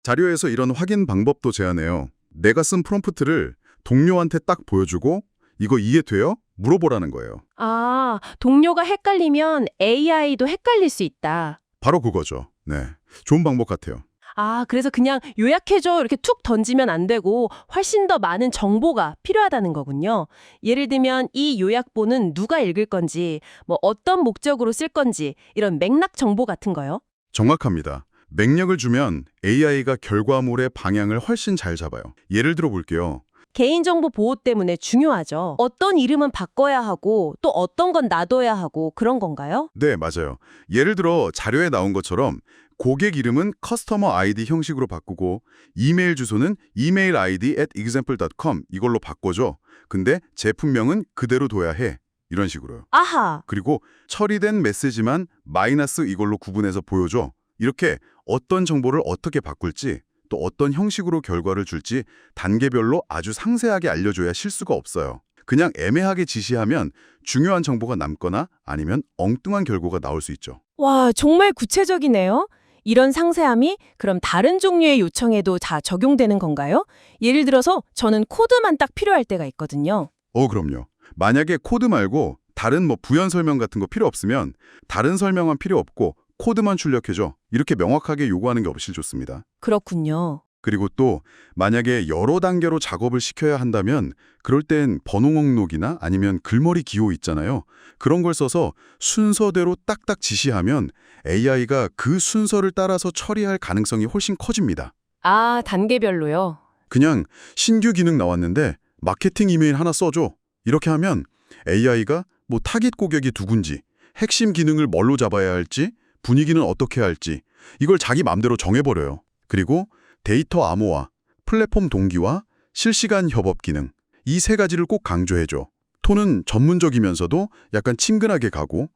자료에서 이런 확인 방법도 제안해요. 내가 쓴 프롬프트를 동료한테 딱 보여주고 이거 이해돼요? 물어보라는 거예요. 아, 동료가 헷갈리면 AI도 헷갈릴 수 있다. 바로 그거죠. 네, 좋은 방법 같아요. 아, 그래서 그냥 요약해줘 이렇게 툭 던지면 안 되고 훨씬 더 많은 정보가 필요하다는 거군요. 예를 들면 이 요약본은 누가 읽을 건지, 어떤 목적으로 쓸 건지 이런 맥락 정보 같은 거요. 정확합니다. 맥락을 주면 AI가 결과물의 방향을 훨씬 잘 잡아요. 예를 들어 볼게요. 개인정보 보호 때문에 중요하죠. 어떤 이름은 바꿔야 하고 또 어떤 건 놔둬야 하고 그런 건가요? 네, 맞아요. 예를 들어 자료에 나온 것처럼 고객 이름은 커스터머 아이디 형식으로 바꾸고 이메일 주소는 email id@example.com 이걸로 바꿔줘. 근데 제품명은 그대로 둬야 해. 이런 식으로요. 아하! 그리고 처리된 메시지만 마이너스 이걸로 구분해서 보여줘. 이렇게 어떤 정보를 어떻게 바꿀지 또 어떤 형식으로 결과를 줄지 단계별로 아주 상세하게 알려줘야 실수가 없어요. 그냥 애매하게 지시하면 중요한 정보가 남거나 아니면 엉뚱한 결과가 나올 수 있죠. 와, 정말 구체적이네요. 이런 상세함이 그럼 다른 종류의 요청에도 다 적용되는 건가요? 예를 들어서 저는 코드만 딱 필요할 때가 있거든요. 그럼요. 만약에 코드 말고 다른 부연 설명 같은 거 필요 없으면 다른 설명은 필요 없고 코드만 출력해줘. 이렇게 명확하게 요구하는 게 훨씬 좋습니다. 그렇군요. 그리고 또 만약에 여러 단계로 작업을 시켜야 한다면 그럴 땐 번호 목록이나 아니면 글머리 기호 있잖아요. 그런 걸 써서 순서대로 딱딱 지시하면 AI가 그 순서를 따라서 처리할 가능성이 훨씬 커집니다. 아, 단계별로요. 그냥 신규 기능 나왔는데 마케팅 이메일 하나 써줘. 이렇게 하면 AI가 뭐 타깃 고객이 누군지, 핵심 기능을 뭘로 잡아야 할지, 분위기는 어떻게 할지 이걸 자기 맘대로 정해버려요. 그리고 데이터 암호화, 플랫폼 동기화, 실시간 협업 기능 이 세 가지를 꼭 강조해줘. 톤은 전문적이면서도 약간 친근하게 가고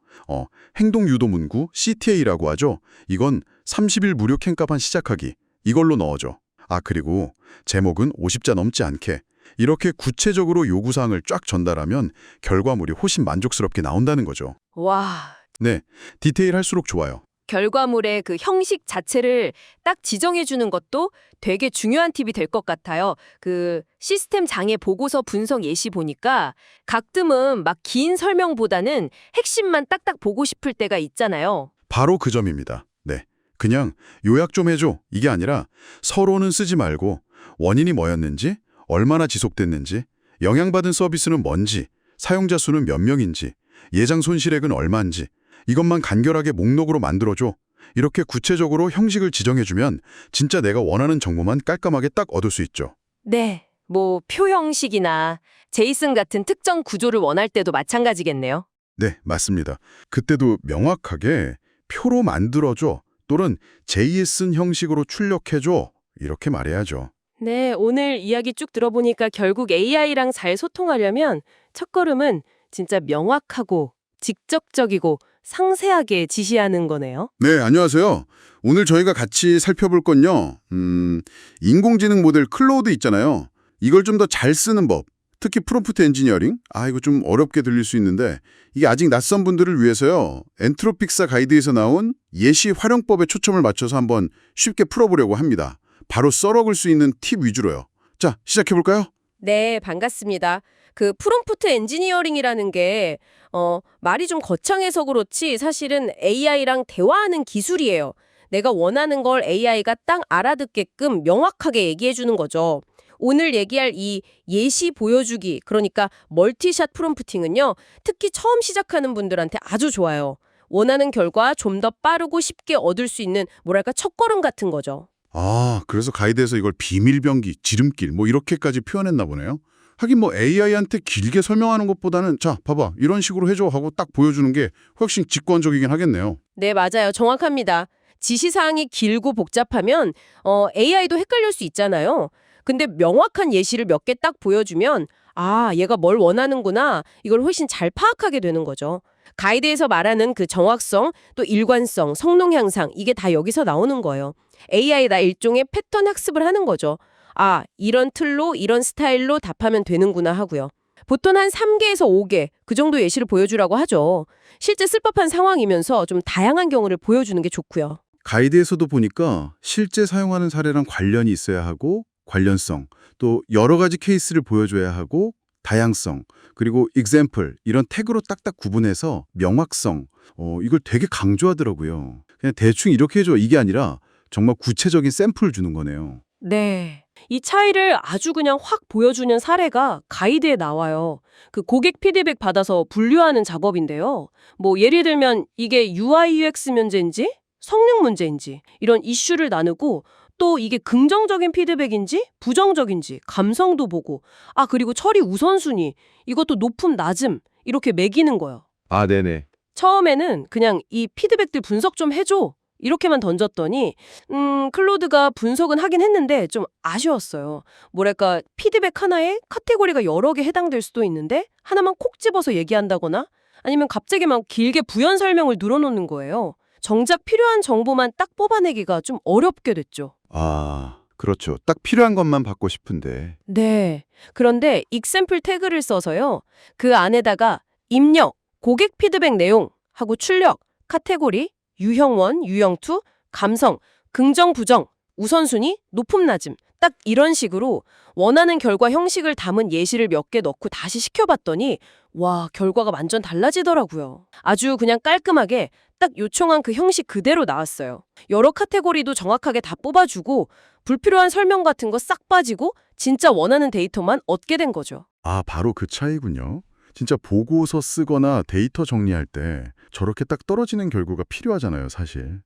행동 유도 문구 CTA라고 하죠. 이건 30일 무료 캠값한 시작하기 이걸로 넣어줘. 아 그리고 제목은 50자 넘지 않게 이렇게 구체적으로 요구사항을 쫙 전달하면 결과물이 훨씬 만족스럽게 나온다는 거죠. 와, 네, 디테일할수록 좋아요. 결과물의 그 형식 자체를 딱 지정해 주는 것도 되게 중요한 팁이 될 것 같아요. 그 시스템 장애 보고서 분석 예시 보니까 가끔은 막 긴 설명보다는 핵심만 딱딱 보고 싶을 때가 있잖아요. 바로 그 점입니다. 네, 그냥 요약 좀 해줘 이게 아니라 서로는 쓰지 말고 원인이 뭐였는지, 얼마나 지속됐는지, 영향받은 서비스는 뭔지, 사용자 수는 몇 명인지, 예상 손실액은 얼마인지 이것만 간결하게 목록으로 만들어줘. 이렇게 구체적으로 형식을 지정해주면 진짜 내가 원하는 정보만 깔끔하게 딱 얻을 수 있죠. 네, 뭐 표 형식이나 제이슨 같은 특정 구조를 원할 때도 마찬가지겠네요. 네, 맞습니다. 그때도 명확하게 표로 만들어줘 또는 JSON 형식으로 출력해줘 이렇게 말해야죠. 네, 오늘 이야기 쭉 들어보니까 결국 AI랑 잘 소통하려면 첫걸음은 진짜 명확하고 직접적이고 상세하게 지시하는 거네요. 네, 안녕하세요. 오늘 저희가 같이 살펴볼 건요. 인공지능 모델 클로우드 있잖아요. 이걸 좀 더 잘 쓰는 법. 특히 프롬프트 엔지니어링. 이거 좀 어렵게 들릴 수 있는데 이게 아직 낯선 분들을 위해서요. 엔트로픽사 가이드에서 나온 예시 활용법에 초점을 맞춰서 한번 쉽게 풀어보려고 합니다. 바로 써먹을 수 있는 팁 위주로요. 자, 시작해볼까요? 네, 반갑습니다. 그 프롬프트 엔지니어링이라는 게 말이 좀 거창해서 그렇지 사실은 AI랑 대화하는 기술이에요. 내가 원하는 걸 AI가 딱 알아듣게끔 명확하게 얘기해 주는 거죠. 오늘 얘기할 이 예시 보여주기, 그러니까 멀티샷 프롬프팅은요. 특히 처음 시작하는 분들한테 아주 좋아요. 원하는 결과 좀 더 빠르고 쉽게 얻을 수 있는 뭐랄까 첫걸음 같은 거죠. 그래서 가이드에서 이걸 비밀병기, 지름길 뭐 이렇게까지 표현했나 보네요. 하긴 뭐 AI한테 길게 설명하는 것보다는 자, 봐봐 이런 식으로 해줘 하고 딱 보여주는 게 훨씬 직관적이긴 하겠네요. 네, 맞아요. 정확합니다. 지시사항이 길고 복잡하면 AI도 헷갈릴 수 있잖아요. 근데 명확한 예시를 몇 개 딱 보여주면 얘가 뭘 원하는구나 이걸 훨씬 잘 파악하게 되는 거죠. 가이드에서 말하는 그 정확성, 또 일관성, 성능 향상 이게 다 여기서 나오는 거예요. AI다 일종의 패턴 학습을 하는 거죠. 이런 틀로 이런 스타일로 답하면 되는구나 하고요. 보통 한 3개에서 5개 그 정도 예시를 보여주라고 하죠. 실제 쓸 법한 상황이면서 좀 다양한 경우를 보여주는 게 좋고요. 가이드에서도 보니까 실제 사용하는 사례랑 관련이 있어야 하고 관련성, 또 여러 가지 케이스를 보여줘야 하고 다양성, 그리고 example 이런 태그로 딱딱 구분해서 명확성, 이걸 되게 강조하더라고요. 그냥 대충 이렇게 해줘 이게 아니라 정말 구체적인 샘플을 주는 거네요. 네. 이 차이를 아주 그냥 확 보여주는 사례가 가이드에 나와요. 그 고객 피드백 받아서 분류하는 작업인데요. 뭐 예를 들면 이게 UI UX 문제인지 성능 문제인지 이런 이슈를 나누고 또 이게 긍정적인 피드백인지 부정적인지 감성도 보고 그리고 처리 우선순위 이것도 높음 낮음 이렇게 매기는 거예요. 네네. 처음에는 그냥 이 피드백들 분석 좀 해줘 이렇게만 던졌더니 클로드가 분석은 하긴 했는데 좀 아쉬웠어요. 뭐랄까 피드백 하나에 카테고리가 여러 개 해당될 수도 있는데 하나만 콕 집어서 얘기한다거나 아니면 갑자기 막 길게 부연 설명을 늘어놓는 거예요. 정작 필요한 정보만 딱 뽑아내기가 좀 어렵게 됐죠. 그렇죠. 딱 필요한 것만 받고 싶은데. 네. 그런데 example 태그를 써서요. 그 안에다가 입력, 고객 피드백 내용 하고 출력, 카테고리, 유형 1, 유형 2, 감성, 긍정, 부정, 우선순위, 높음, 낮음 딱 이런 식으로 원하는 결과 형식을 담은 예시를 몇 개 넣고 다시 시켜봤더니 와, 결과가 완전 달라지더라고요. 아주 그냥 깔끔하게 딱 요청한 그 형식 그대로 나왔어요. 여러 카테고리도 정확하게 다 뽑아주고 불필요한 설명 같은 거 싹 빠지고 진짜 원하는 데이터만 얻게 된 거죠. 바로 그 차이군요. 진짜 보고서 쓰거나 데이터 정리할 때 저렇게 딱 떨어지는 결과가 필요하잖아요, 사실.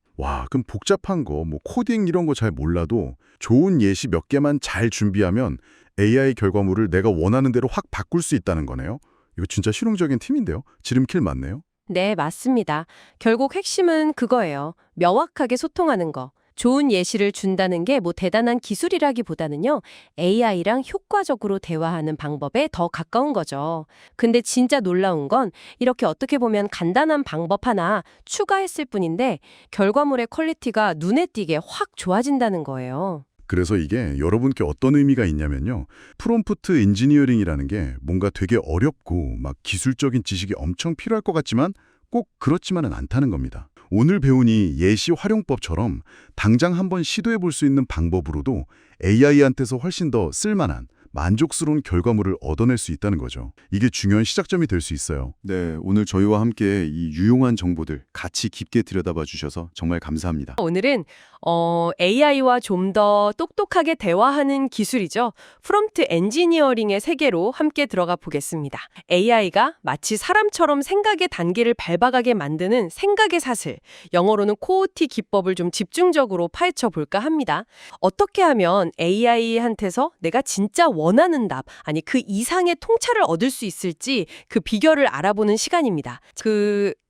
그럼 복잡한 거, 뭐 코딩 이런 거 잘 몰라도 좋은 예시 몇 개만 잘 준비하면 AI 결과물을 내가 원하는 대로 확 바꿀 수 있다는 거네요. 이거 진짜 실용적인 팁인데요. 지름길 맞네요. 네, 맞습니다. 결국 핵심은 그거예요. 명확하게 소통하는 거. 좋은 예시를 준다는 게 뭐 대단한 기술이라기보다는요, AI랑 효과적으로 대화하는 방법에 더 가까운 거죠. 근데 진짜 놀라운 건 이렇게 어떻게 보면 간단한 방법 하나 추가했을 뿐인데 결과물의 퀄리티가 눈에 띄게 확 좋아진다는 거예요. 그래서 이게 여러분께 어떤 의미가 있냐면요. 프롬프트 엔지니어링이라는 게 뭔가 되게 어렵고 막 기술적인 지식이 엄청 필요할 것 같지만 꼭 그렇지만은 않다는 겁니다. 오늘 배운 이 예시 활용법처럼 당장 한번 시도해 볼 수 있는 방법으로도 AI한테서 훨씬 더 쓸만한 만족스러운 결과물을 얻어낼 수 있다는 거죠. 이게 중요한 시작점이 될 수 있어요. 네, 오늘 저희와 함께 이 유용한 정보들 같이 깊게 들여다봐 주셔서 정말 감사합니다. 오늘은 AI와 좀 더 똑똑하게 대화하는 기술이죠. 프롬프트 엔지니어링의 세계로 함께 들어가 보겠습니다. AI가 마치 사람처럼 생각의 단계를 밟아가게 만드는 생각의 사슬, 영어로는 코오티 기법을 좀 집중적으로 파헤쳐 볼까 합니다. 어떻게 하면 AI한테서 내가 진짜 원하는 답, 아니 그 이상의 통찰을 얻을 수 있을지 그 비결을 알아보는 시간입니다.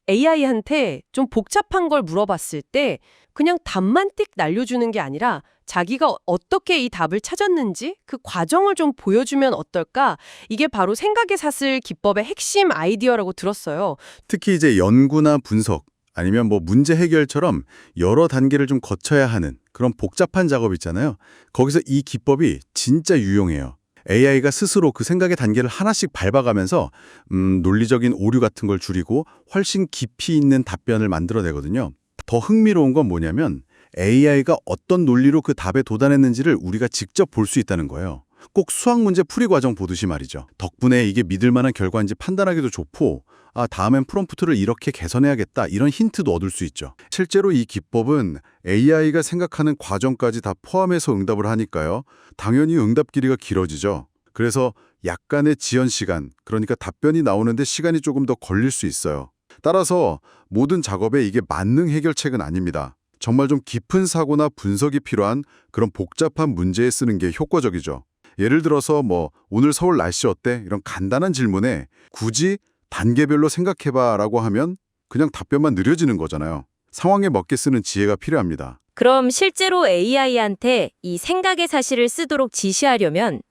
AI한테 좀 복잡한 걸 물어봤을 때 그냥 답만 띡 날려주는 게 아니라 자기가 어떻게 이 답을 찾았는지 그 과정을 좀 보여주면 어떨까? 이게 바로 생각의 사슬 기법의 핵심 아이디어라고 들었어요. 특히 이제 연구나 분석 아니면 뭐 문제 해결처럼 여러 단계를 좀 거쳐야 하는 그런 복잡한 작업 있잖아요. 거기서 이 기법이 진짜 유용해요. AI가 스스로 그 생각의 단계를 하나씩 밟아가면서 논리적인 오류 같은 걸 줄이고 훨씬 깊이 있는 답변을 만들어내거든요. 더 흥미로운 건 뭐냐면 AI가 어떤 논리로 그 답에 도달했는지를 우리가 직접 볼 수 있다는 거예요. 꼭 수학 문제 풀이 과정 보듯이 말이죠. 덕분에 이게 믿을 만한 결과인지 판단하기도 좋고 다음엔 프롬프트를 이렇게 개선해야겠다 이런 힌트도 얻을 수 있죠. 실제로 이 기법은 AI가 생각하는 과정까지 다 포함해서 응답을 하니까요. 당연히 응답 길이가 길어지죠. 그래서 약간의 지연 시간, 그러니까 답변이 나오는데 시간이 조금 더 걸릴 수 있어요. 따라서 모든 작업에 이게 만능 해결책은 아닙니다. 정말 좀 깊은 사고나 분석이 필요한 그런 복잡한 문제에 쓰는 게 효과적이죠. 예를 들어서 오늘 서울 날씨 어때? 이런 간단한 질문에 굳이 단계별로 생각해봐 라고 하면 그냥 답변만 느려지는 거잖아요. 상황에 맞게 쓰는 지혜가 필요합니다. 그럼 실제로 AI한테 이 생각의 사실을 쓰도록 지시하려면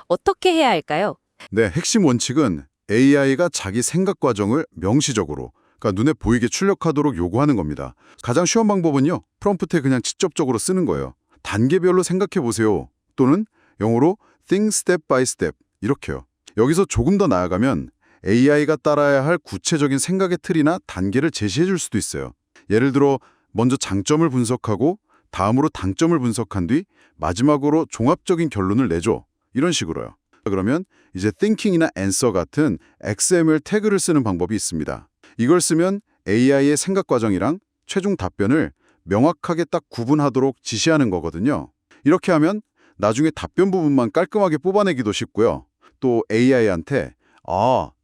어떻게 해야 할까요? 네, 핵심 원칙은 AI가 자기 생각 과정을 명시적으로, 그러니까 눈에 보이게 출력하도록 요구하는 겁니다. 가장 쉬운 방법은요, 프롬프트에 그냥 직접적으로 쓰는 거예요. 단계별로 생각해 보세요. 또는 영어로 think step by step 이렇게요. 여기서 조금 더 나아가면 AI가 따라야 할 구체적인 생각의 틀이나 단계를 제시해 줄 수도 있어요. 예를 들어 먼저 장점을 분석하고 다음으로 단점을 분석한 뒤 마지막으로 종합적인 결론을 내줘. 이런 식으로요. 그러면 이제 thinking이나 answer 같은 XML 태그를 쓰는 방법이 있습니다. 이걸 쓰면 AI의 생각 과정이랑 최종 답변을 명확하게 딱 구분하도록 지시하는 거거든요. 이렇게 하면 나중에 답변 부분만 깔끔하게 뽑아내기도 쉽고요. 또 AI한테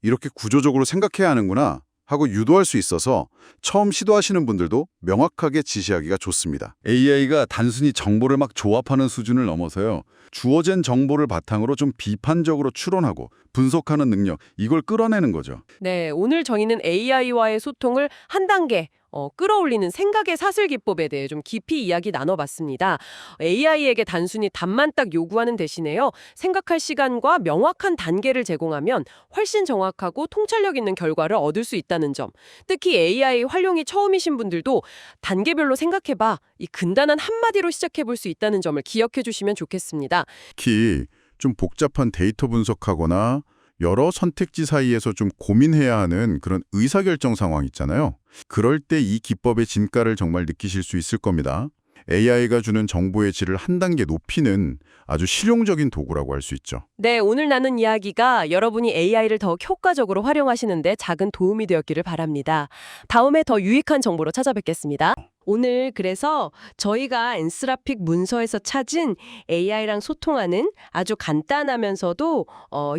이렇게 구조적으로 생각해야 하는구나 하고 유도할 수 있어서 처음 시도하시는 분들도 명확하게 지시하기가 좋습니다. AI가 단순히 정보를 막 조합하는 수준을 넘어서요. 주어진 정보를 바탕으로 좀 비판적으로 추론하고 분석하는 능력, 이걸 끌어내는 거죠. 네, 오늘 저희는 AI와의 소통을 한 단계 끌어올리는 생각의 사슬 기법에 대해 좀 깊이 이야기 나눠봤습니다. AI에게 단순히 답만 딱 요구하는 대신에요. 생각할 시간과 명확한 단계를 제공하면 훨씬 정확하고 통찰력 있는 결과를 얻을 수 있다는 점. 특히 AI 활용이 처음이신 분들도 단계별로 생각해봐. 이 간단한 한마디로 시작해볼 수 있다는 점을 기억해 주시면 좋겠습니다. 특히 좀 복잡한 데이터 분석하거나 여러 선택지 사이에서 좀 고민해야 하는 그런 의사결정 상황 있잖아요. 그럴 때 이 기법의 진가를 정말 느끼실 수 있을 겁니다. AI가 주는 정보의 질을 한 단계 높이는 아주 실용적인 도구라고 할 수 있죠. 네, 오늘 나눈 이야기가 여러분이 AI를 더 효과적으로 활용하시는데 작은 도움이 되었기를 바랍니다. 다음에 더 유익한 정보로 찾아뵙겠습니다. 오늘 그래서 저희가 엔스라픽 문서에서 찾은 AI랑 소통하는 아주 간단하면서도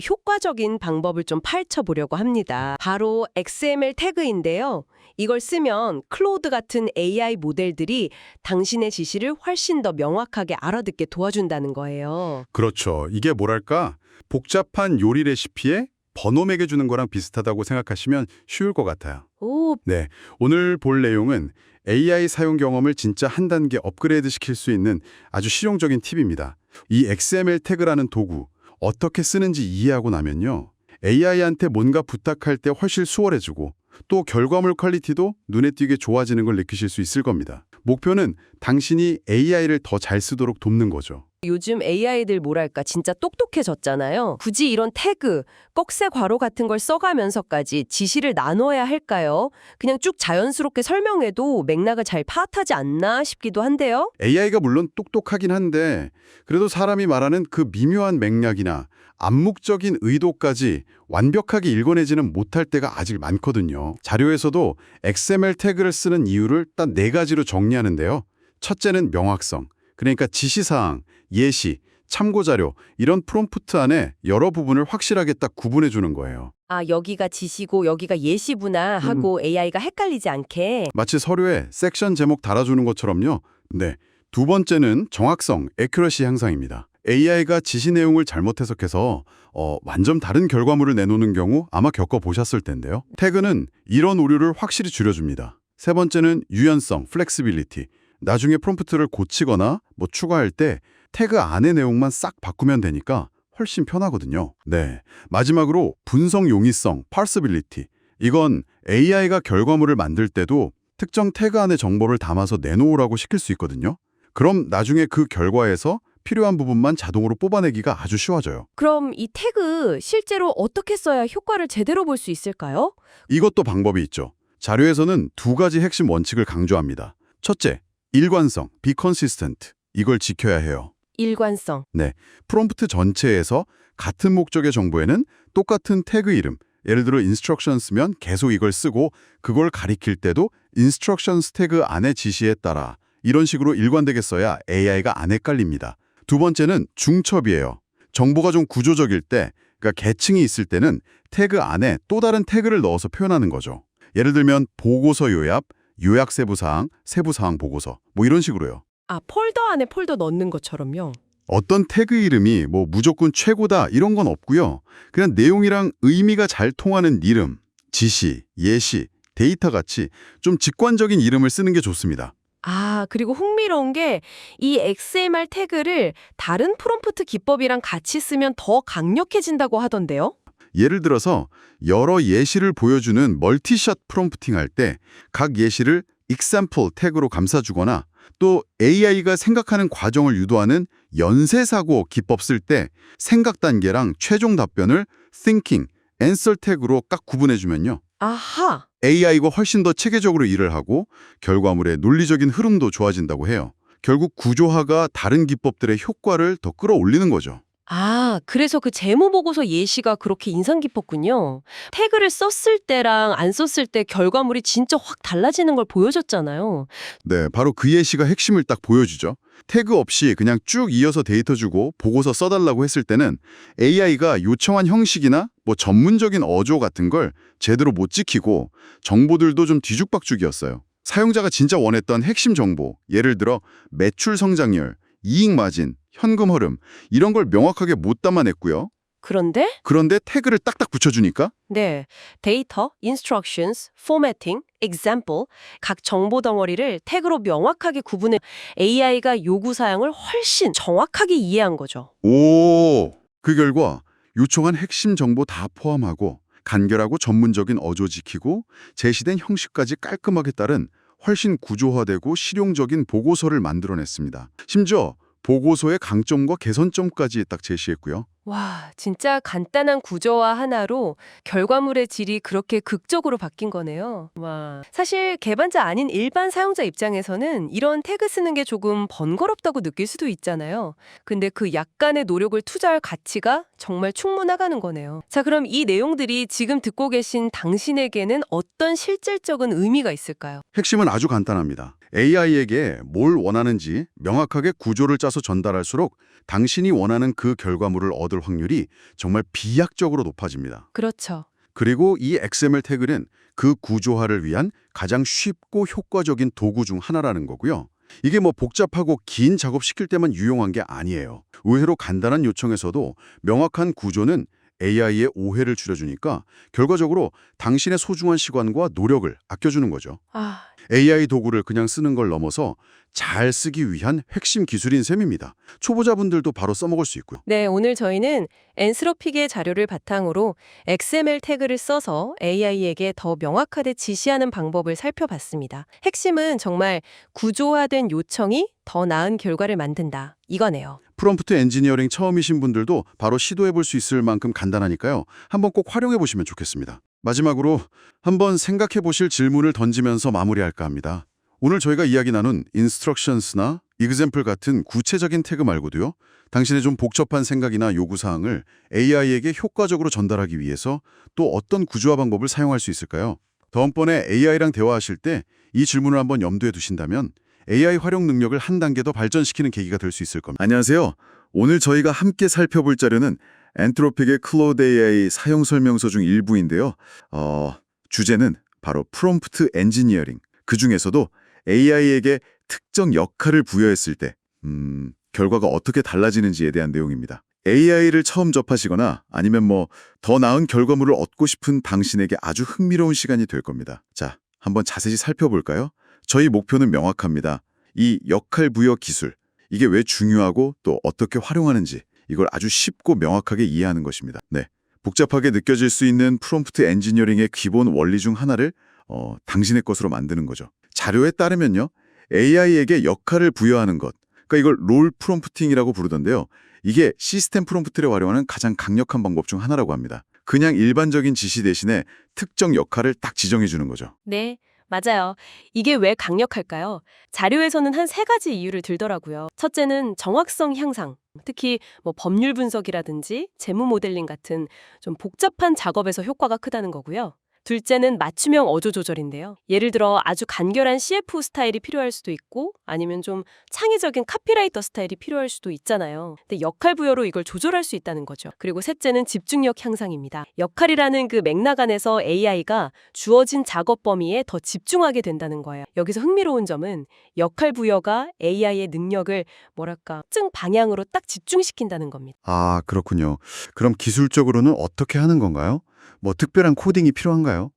효과적인 방법을 좀 파헤쳐 보려고 합니다. 바로 XML 태그인데요. 이걸 쓰면 클로드 같은 AI 모델들이 당신의 지시를 훨씬 더 명확하게 알아듣게 도와준다는 거예요. 그렇죠. 이게 뭐랄까? 복잡한 요리 레시피에 번호 매겨주는 거랑 비슷하다고 생각하시면 쉬울 것 같아요. 오, 네, 오늘 볼 내용은 AI 사용 경험을 진짜 한 단계 업그레이드 시킬 수 있는 아주 실용적인 팁입니다. 이 XML 태그라는 도구, 어떻게 쓰는지 이해하고 나면요. AI한테 뭔가 부탁할 때 훨씬 수월해지고 또 결과물 퀄리티도 눈에 띄게 좋아지는 걸 느끼실 수 있을 겁니다. 목표는 당신이 AI를 더 잘 쓰도록 돕는 거죠. 요즘 AI들 뭐랄까 진짜 똑똑해졌잖아요. 굳이 이런 태그, 꺽쇠 괄호 같은 걸 써가면서까지 지시를 나눠야 할까요? 그냥 쭉 자연스럽게 설명해도 맥락을 잘 파악하지 않나 싶기도 한데요. AI가 물론 똑똑하긴 한데 그래도 사람이 말하는 그 미묘한 맥락이나 암묵적인 의도까지 완벽하게 읽어내지는 못할 때가 아직 많거든요. 자료에서도 XML 태그를 쓰는 이유를 딱 4가지로 정리하는데요. 첫째는 명확성, 그러니까 지시사항, 예시, 참고자료 이런 프롬프트 안에 여러 부분을 확실하게 딱 구분해 주는 거예요. 아, 여기가 지시고 여기가 예시구나 하고 AI가 헷갈리지 않게. 마치 서류에 섹션 제목 달아주는 것처럼요. 네. 두 번째는 정확성, accuracy 향상입니다. AI가 지시 내용을 잘못 해석해서 완전 다른 결과물을 내놓는 경우 아마 겪어보셨을 텐데요. 태그는 이런 오류를 확실히 줄여줍니다. 세 번째는 유연성, flexibility. 나중에 프롬프트를 고치거나 추가할 때 태그 안의 내용만 싹 바꾸면 되니까 훨씬 편하거든요. 네. 마지막으로 분석 용이성, parsability. 이건 AI가 결과물을 만들 때도 특정 태그 안의 정보를 담아서 내놓으라고 시킬 수 있거든요. 그럼 나중에 그 결과에서 필요한 부분만 자동으로 뽑아내기가 아주 쉬워져요. 그럼 이 태그 실제로 어떻게 써야 효과를 제대로 볼 수 있을까요? 이것도 방법이 있죠. 자료에서는 2가지 핵심 원칙을 강조합니다. 첫째, 일관성, be consistent. 이걸 지켜야 해요. 일관성. 프롬프트 전체에서 같은 목적의 정보에는 똑같은 태그 이름, 예를 들어 instructions면 계속 이걸 쓰고 그걸 가리킬 때도 instructions 태그 안의 지시에 따라 이런 식으로 일관되게 써야 AI가 안 헷갈립니다. 두 번째는 중첩이에요. 정보가 좀 구조적일 때, 그러니까 계층이 있을 때는 태그 안에 또 다른 태그를 넣어서 표현하는 거죠. 예를 들면 보고서 요약, 요약 세부사항, 세부사항 보고서 이런 식으로요. 아, 폴더 안에 폴더 넣는 것처럼요. 어떤 태그 이름이 무조건 최고다 이런 건 없고요. 그냥 내용이랑 의미가 잘 통하는 이름, 지시, 예시, 데이터 같이 좀 직관적인 이름을 쓰는 게 좋습니다. 아, 그리고 흥미로운 게 이 XML 태그를 다른 프롬프트 기법이랑 같이 쓰면 더 강력해진다고 하던데요. 예를 들어서 여러 예시를 보여주는 멀티샷 프롬프팅 할 때 각 예시를 example 태그로 감싸주거나 또 AI가 생각하는 과정을 유도하는 연쇄사고 기법 쓸 때 생각 단계랑 최종 답변을 thinking, answer 태그로 딱 구분해주면요. 아하. AI가 훨씬 더 체계적으로 일을 하고 결과물의 논리적인 흐름도 좋아진다고 해요. 결국 구조화가 다른 기법들의 효과를 더 끌어올리는 거죠. 아, 그래서 그 재무보고서 예시가 그렇게 인상 깊었군요. 태그를 썼을 때랑 안 썼을 때 결과물이 진짜 확 달라지는 걸 보여줬잖아요. 네, 바로 그 예시가 핵심을 딱 보여주죠. 태그 없이 그냥 쭉 이어서 데이터 주고 보고서 써달라고 했을 때는 AI가 요청한 형식이나 전문적인 어조 같은 걸 제대로 못 지키고 정보들도 좀 뒤죽박죽이었어요. 사용자가 진짜 원했던 핵심 정보, 예를 들어 매출 성장률, 이익 마진, 현금 흐름 이런 걸 명확하게 못 담아냈고요. 그런데 태그를 딱딱 붙여주니까 네, 데이터, instructions, formatting, example 각 정보 덩어리를 태그로 명확하게 구분해 AI가 요구 사항을 훨씬 정확하게 이해한 거죠. 그 결과 요청한 핵심 정보 다 포함하고 간결하고 전문적인 어조 지키고 제시된 형식까지 깔끔하게 따른 훨씬 구조화되고 실용적인 보고서를 만들어냈습니다. 심지어 보고서의 강점과 개선점까지 딱 제시했고요. 와, 진짜 간단한 구조화 하나로 결과물의 질이 그렇게 극적으로 바뀐 거네요. 와, 사실 개발자 아닌 일반 사용자 입장에서는 이런 태그 쓰는 게 조금 번거롭다고 느낄 수도 있잖아요. 근데 그 약간의 노력을 투자할 가치가 정말 충분하다는 거네요. 자, 그럼 이 내용들이 지금 듣고 계신 당신에게는 어떤 실질적인 의미가 있을까요? 핵심은 아주 간단합니다. AI에게 뭘 원하는지 명확하게 구조를 짜서 전달할수록 당신이 원하는 그 결과물을 얻을 확률이 정말 비약적으로 높아집니다. 그렇죠. 그리고 이 XML 태그는 그 구조화를 위한 가장 쉽고 효과적인 도구 중 하나라는 거고요. 이게 복잡하고 긴 작업 시킬 때만 유용한 게 아니에요. 의외로 간단한 요청에서도 명확한 구조는 AI의 오해를 줄여주니까 결과적으로 당신의 소중한 시간과 노력을 아껴주는 거죠. 아, AI 도구를 그냥 쓰는 걸 넘어서 잘 쓰기 위한 핵심 기술인 셈입니다. 초보자분들도 바로 써먹을 수 있고요. 네, 오늘 저희는 엔스로픽의 자료를 바탕으로 XML 태그를 써서 AI에게 더 명확하게 지시하는 방법을 살펴봤습니다. 핵심은 정말 구조화된 요청이 더 나은 결과를 만든다. 이거네요. 프롬프트 엔지니어링 처음이신 분들도 바로 시도해볼 수 있을 만큼 간단하니까요. 한번 꼭 활용해보시면 좋겠습니다. 마지막으로 한번 생각해보실 질문을 던지면서 마무리할까 합니다. 오늘 저희가 이야기 나눈 instructions나 example 같은 구체적인 태그 말고도요. 당신의 좀 복잡한 생각이나 요구사항을 AI에게 효과적으로 전달하기 위해서 또 어떤 구조화 방법을 사용할 수 있을까요? 다음번에 AI랑 대화하실 때 이 질문을 한번 염두에 두신다면 AI 활용 능력을 한 단계 더 발전시키는 계기가 될 수 있을 겁니다. 안녕하세요. 오늘 저희가 함께 살펴볼 자료는 엔트로픽의 클로드 AI 사용 설명서 중 일부인데요. 주제는 바로 프롬프트 엔지니어링. 그중에서도 AI에게 특정 역할을 부여했을 때 결과가 어떻게 달라지는지에 대한 내용입니다. AI를 처음 접하시거나 아니면 더 나은 결과물을 얻고 싶은 당신에게 아주 흥미로운 시간이 될 겁니다. 자, 한번 자세히 살펴볼까요? 저희 목표는 명확합니다. 이 역할 부여 기술, 이게 왜 중요하고 또 어떻게 활용하는지 이걸 아주 쉽고 명확하게 이해하는 것입니다. 네, 복잡하게 느껴질 수 있는 프롬프트 엔지니어링의 기본 원리 중 하나를 당신의 것으로 만드는 거죠. 자료에 따르면요. AI에게 역할을 부여하는 것, 그러니까 이걸 롤 프롬프팅이라고 부르던데요. 이게 시스템 프롬프트를 활용하는 가장 강력한 방법 중 하나라고 합니다. 그냥 일반적인 지시 대신에 특정 역할을 딱 지정해 주는 거죠. 네, 맞아요. 이게 왜 강력할까요? 자료에서는 한 3가지 이유를 들더라고요. 첫째는 정확성 향상. 특히 법률 분석이라든지 재무 모델링 같은 좀 복잡한 작업에서 효과가 크다는 거고요. 둘째는 맞춤형 어조 조절인데요. 예를 들어 아주 간결한 CF 스타일이 필요할 수도 있고 아니면 좀 창의적인 카피라이터 스타일이 필요할 수도 있잖아요. 근데 역할 부여로 이걸 조절할 수 있다는 거죠. 그리고 셋째는 집중력 향상입니다. 역할이라는 그 맥락 안에서 AI가 주어진 작업 범위에 더 집중하게 된다는 거예요. 여기서 흥미로운 점은 역할 부여가 AI의 능력을 특정 방향으로 딱 집중시킨다는 겁니다. 아, 그렇군요. 그럼 기술적으로는 어떻게 하는 건가요? 특별한 코딩이 필요한가요?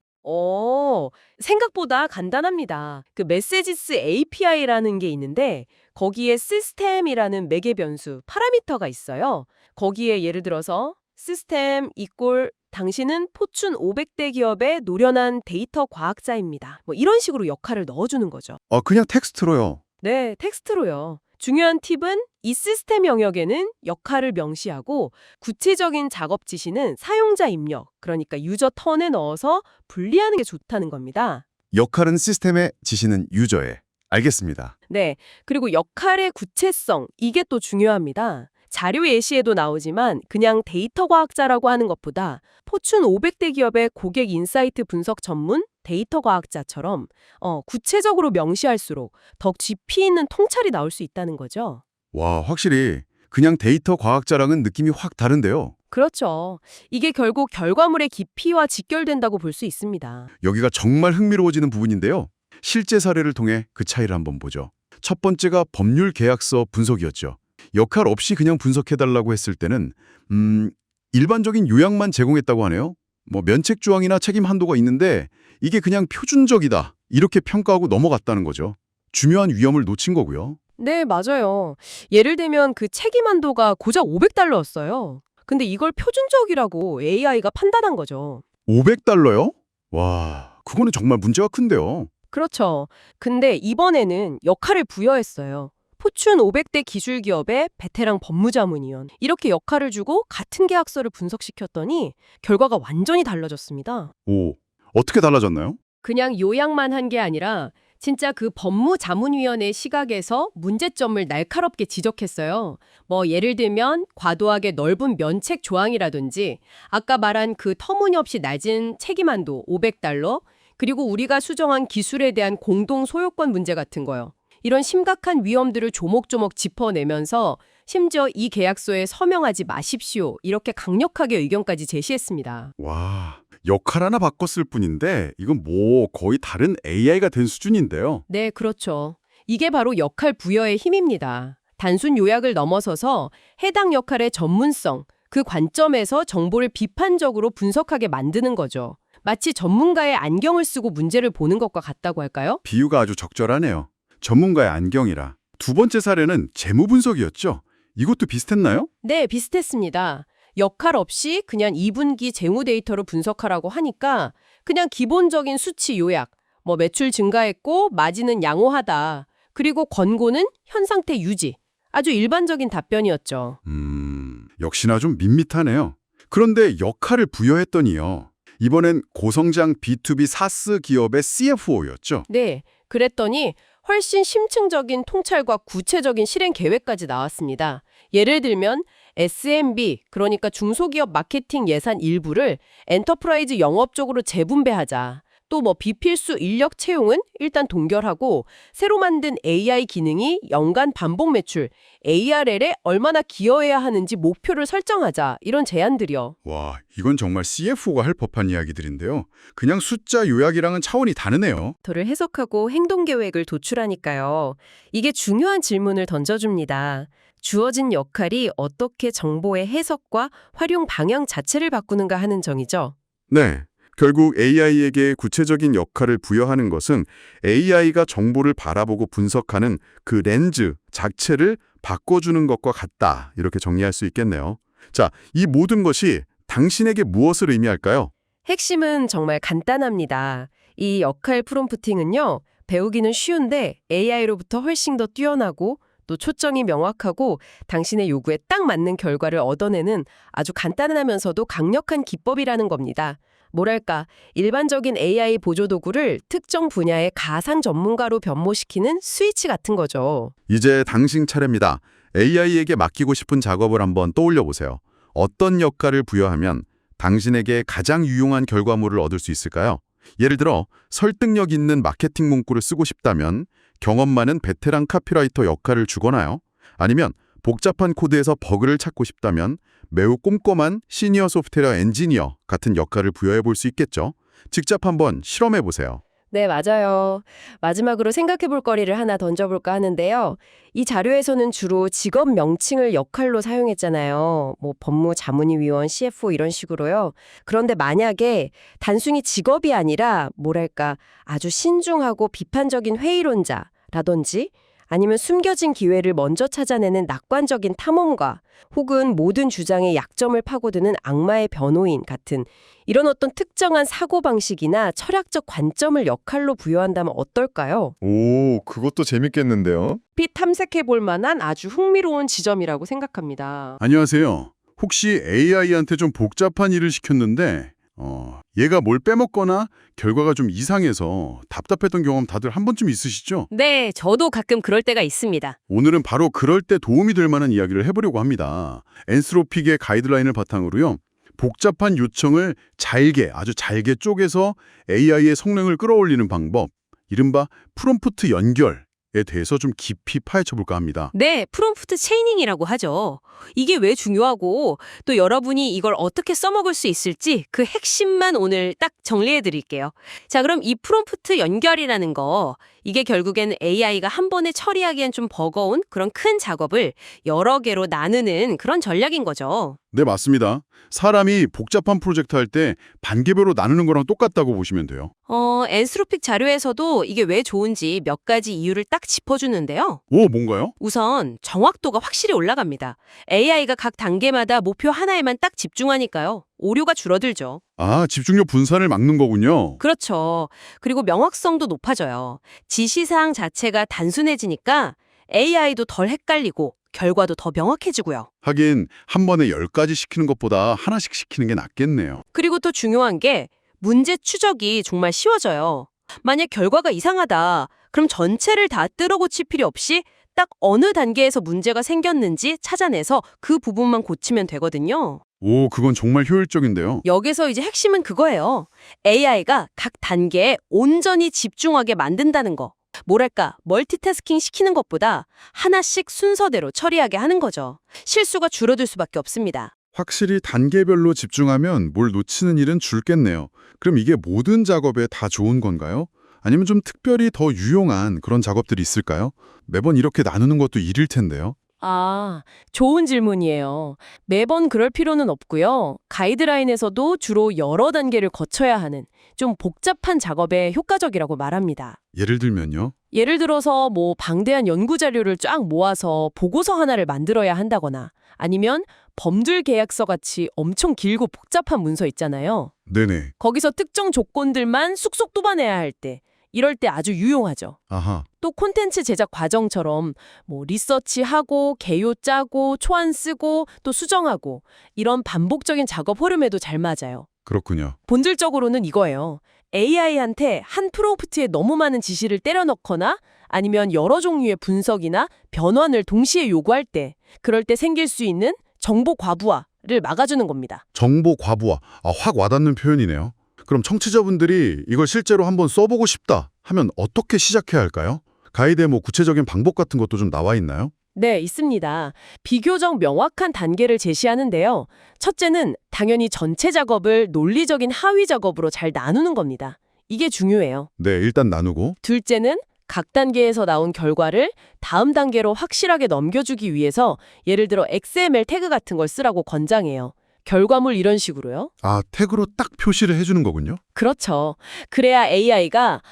생각보다 간단합니다. 그 메시지스 API라는 게 있는데 거기에 시스템이라는 매개 변수, 파라미터가 있어요. 거기에 예를 들어서 시스템 이꼴 당신은 포춘 500대 기업의 노련한 데이터 과학자입니다. 이런 식으로 역할을 넣어주는 거죠. 그냥 텍스트로요. 네, 텍스트로요. 중요한 팁은 이 시스템 영역에는 역할을 명시하고 구체적인 작업 지시는 사용자 입력, 그러니까 유저 턴에 넣어서 분리하는 게 좋다는 겁니다. 역할은 시스템에, 지시는 유저에. 알겠습니다. 네, 그리고 역할의 구체성, 이게 또 중요합니다. 자료 예시에도 나오지만 그냥 데이터 과학자라고 하는 것보다 포춘 500대 기업의 고객 인사이트 분석 전문 데이터 과학자처럼 구체적으로 명시할수록 더 깊이 있는 통찰이 나올 수 있다는 거죠. 와, 확실히 그냥 데이터 과학자랑은 느낌이 확 다른데요. 그렇죠. 이게 결국 결과물의 깊이와 직결된다고 볼 수 있습니다. 여기가 정말 흥미로워지는 부분인데요. 실제 사례를 통해 그 차이를 한번 보죠. 첫 번째가 법률 계약서 분석이었죠. 역할 없이 그냥 분석해달라고 했을 때는 일반적인 요약만 제공했다고 하네요. 면책 조항이나 책임 한도가 있는데 이게 그냥 표준적이다. 이렇게 평가하고 넘어갔다는 거죠. 중요한 위험을 놓친 거고요. 네, 맞아요. 예를 들면 그 책임 한도가 고작 $500였어요. 근데 이걸 표준적이라고 AI가 판단한 거죠. $500요? 와, 그거는 정말 문제가 큰데요. 그렇죠. 근데 이번에는 역할을 부여했어요. 포춘 500대 기술 기업의 베테랑 법무자문위원. 이렇게 역할을 주고 같은 계약서를 분석시켰더니 결과가 완전히 달라졌습니다. 오, 어떻게 달라졌나요? 그냥 요약만 한 게 아니라 진짜 그 법무자문위원회 시각에서 문제점을 날카롭게 지적했어요. 예를 들면 과도하게 넓은 면책 조항이라든지 아까 말한 그 터무니없이 낮은 책임한도 $500, 그리고 우리가 수정한 기술에 대한 공동 소유권 문제 같은 거요. 이런 심각한 위험들을 조목조목 짚어내면서 심지어 이 계약서에 서명하지 마십시오. 이렇게 강력하게 의견까지 제시했습니다. 와, 역할 하나 바꿨을 뿐인데 이건 거의 다른 AI가 된 수준인데요. 네, 그렇죠. 이게 바로 역할 부여의 힘입니다. 단순 요약을 넘어서서 해당 역할의 전문성, 그 관점에서 정보를 비판적으로 분석하게 만드는 거죠. 마치 전문가의 안경을 쓰고 문제를 보는 것과 같다고 할까요? 비유가 아주 적절하네요. 전문가의 안경이라. 두 번째 사례는 재무 분석이었죠. 이것도 비슷했나요? 네, 비슷했습니다. 역할 없이 그냥 2분기 재무 데이터로 분석하라고 하니까 그냥 기본적인 수치 요약, 뭐 매출 증가했고 마진은 양호하다. 그리고 권고는 현 상태 유지. 아주 일반적인 답변이었죠. 역시나 좀 밋밋하네요. 그런데 역할을 부여했더니요. 이번엔 고성장 B2B 사스 기업의 CFO였죠. 네, 그랬더니 훨씬 심층적인 통찰과 구체적인 실행 계획까지 나왔습니다. 예를 들면 SMB, 그러니까 중소기업 마케팅 예산 일부를 엔터프라이즈 영업 쪽으로 재분배하자. 또 뭐 비필수 인력 채용은 일단 동결하고 새로 만든 AI 기능이 연간 반복 매출, ARL에 얼마나 기여해야 하는지 목표를 설정하자. 이런 제안들이요. 와, 이건 정말 CFO가 할 법한 이야기들인데요. 그냥 숫자 요약이랑은 차원이 다르네요. 도를 해석하고 행동 계획을 도출하니까요. 이게 중요한 질문을 던져줍니다. 주어진 역할이 어떻게 정보의 해석과 활용 방향 자체를 바꾸는가 하는 점이죠. 네. 결국 AI에게 구체적인 역할을 부여하는 것은 AI가 정보를 바라보고 분석하는 그 렌즈 자체를 바꿔주는 것과 같다. 이렇게 정리할 수 있겠네요. 자, 이 모든 것이 당신에게 무엇을 의미할까요? 핵심은 정말 간단합니다. 이 역할 프롬프팅은요. 배우기는 쉬운데 AI로부터 훨씬 더 뛰어나고 또 초점이 명확하고 당신의 요구에 딱 맞는 결과를 얻어내는 아주 간단하면서도 강력한 기법이라는 겁니다. 뭐랄까, 일반적인 AI 보조 도구를 특정 분야의 가상 전문가로 변모시키는 스위치 같은 거죠. 이제 당신 차례입니다. AI에게 맡기고 싶은 작업을 한번 떠올려 보세요. 어떤 역할을 부여하면 당신에게 가장 유용한 결과물을 얻을 수 있을까요? 예를 들어 설득력 있는 마케팅 문구를 쓰고 싶다면 경험 많은 베테랑 카피라이터 역할을 주거나요? 아니면 복잡한 코드에서 버그를 찾고 싶다면 매우 꼼꼼한 시니어 소프트웨어 엔지니어 같은 역할을 부여해 볼 수 있겠죠. 직접 한번 실험해 보세요. 네, 맞아요. 마지막으로 생각해 볼 거리를 하나 던져볼까 하는데요. 이 자료에서는 주로 직업 명칭을 역할로 사용했잖아요. 뭐 법무 자문위원, CFO 이런 식으로요. 그런데 만약에 단순히 직업이 아니라 뭐랄까 아주 신중하고 비판적인 회의론자라든지 아니면 숨겨진 기회를 먼저 찾아내는 낙관적인 탐험가 혹은 모든 주장의 약점을 파고드는 악마의 변호인 같은 이런 어떤 특정한 사고방식이나 철학적 관점을 역할로 부여한다면 어떨까요? 오, 그것도 재밌겠는데요? 빛 탐색해 볼 만한 아주 흥미로운 지점이라고 생각합니다. 안녕하세요. 혹시 AI한테 좀 복잡한 일을 시켰는데 얘가 뭘 빼먹거나 결과가 좀 이상해서 답답했던 경험 다들 한 번쯤 있으시죠? 네, 저도 가끔 그럴 때가 있습니다. 오늘은 바로 그럴 때 도움이 될 만한 이야기를 해보려고 합니다. 엔스로픽의 가이드라인을 바탕으로요. 복잡한 요청을 아주 잘게 쪼개서 AI의 성능을 끌어올리는 방법, 이른바 프롬프트 연결에 대해서 좀 깊이 파헤쳐볼까 합니다. 네, 프롬프트 체이닝이라고 하죠. 이게 왜 중요하고 또 여러분이 이걸 어떻게 써먹을 수 있을지 그 핵심만 오늘 딱 정리해 드릴게요. 자, 그럼 이 프롬프트 연결이라는 거, 이게 결국엔 AI가 한 번에 처리하기엔 좀 버거운 그런 큰 작업을 여러 개로 나누는 그런 전략인 거죠. 네, 맞습니다. 사람이 복잡한 프로젝트 할 때 단계별로 나누는 거랑 똑같다고 보시면 돼요. 엔스로픽 자료에서도 이게 왜 좋은지 몇 가지 이유를 딱 짚어주는데요. 오, 뭔가요? 우선 정확도가 확실히 올라갑니다. AI가 각 단계마다 목표 하나에만 딱 집중하니까요. 오류가 줄어들죠. 아, 집중력 분산을 막는 거군요. 그렇죠. 그리고 명확성도 높아져요. 지시사항 자체가 단순해지니까 AI도 덜 헷갈리고 결과도 더 명확해지고요. 하긴 한 번에 10가지 시키는 것보다 하나씩 시키는 게 낫겠네요. 그리고 또 중요한 게 문제 추적이 정말 쉬워져요. 만약 결과가 이상하다, 그럼 전체를 다 뜯어고칠 필요 없이 딱 어느 단계에서 문제가 생겼는지 찾아내서 그 부분만 고치면 되거든요. 오, 그건 정말 효율적인데요. 여기서 이제 핵심은 그거예요. AI가 각 단계에 온전히 집중하게 만든다는 거. 뭐랄까, 멀티태스킹 시키는 것보다 하나씩 순서대로 처리하게 하는 거죠. 실수가 줄어들 수밖에 없습니다. 확실히 단계별로 집중하면 뭘 놓치는 일은 줄겠네요. 그럼 이게 모든 작업에 다 좋은 건가요? 아니면 좀 특별히 더 유용한 그런 작업들이 있을까요? 매번 이렇게 나누는 것도 일일 텐데요. 아, 좋은 질문이에요. 매번 그럴 필요는 없고요. 가이드라인에서도 주로 여러 단계를 거쳐야 하는 좀 복잡한 작업에 효과적이라고 말합니다. 예를 들면요. 예를 들어서 방대한 연구 자료를 쫙 모아서 보고서 하나를 만들어야 한다거나 아니면 범줄 계약서 같이 엄청 길고 복잡한 문서 있잖아요. 네네. 거기서 특정 조건들만 쑥쑥 뽑아내야 할 때, 이럴 때 아주 유용하죠. 아하. 또 콘텐츠 제작 과정처럼 리서치하고 개요 짜고 초안 쓰고 또 수정하고 이런 반복적인 작업 흐름에도 잘 맞아요. 그렇군요. 본질적으로는 이거예요. AI한테 한 프롬프트에 너무 많은 지시를 때려 넣거나 아니면 여러 종류의 분석이나 변환을 동시에 요구할 때, 그럴 때 생길 수 있는 정보 과부하를 막아주는 겁니다. 정보 과부하. 확 와닿는 표현이네요. 그럼 청취자분들이 이걸 실제로 한번 써보고 싶다 하면 어떻게 시작해야 할까요? 가이드에 구체적인 방법 같은 것도 좀 나와 있나요? 네, 있습니다. 비교적 명확한 단계를 제시하는데요. 첫째는 당연히 전체 작업을 논리적인 하위 작업으로 잘 나누는 겁니다. 이게 중요해요. 네, 일단 나누고. 둘째는 각 단계에서 나온 결과를 다음 단계로 확실하게 넘겨주기 위해서 예를 들어 XML 태그 같은 걸 쓰라고 권장해요. 결과물 이런 식으로요. 태그로 딱 표시를 해주는 거군요. 그렇죠. 그래야 AI가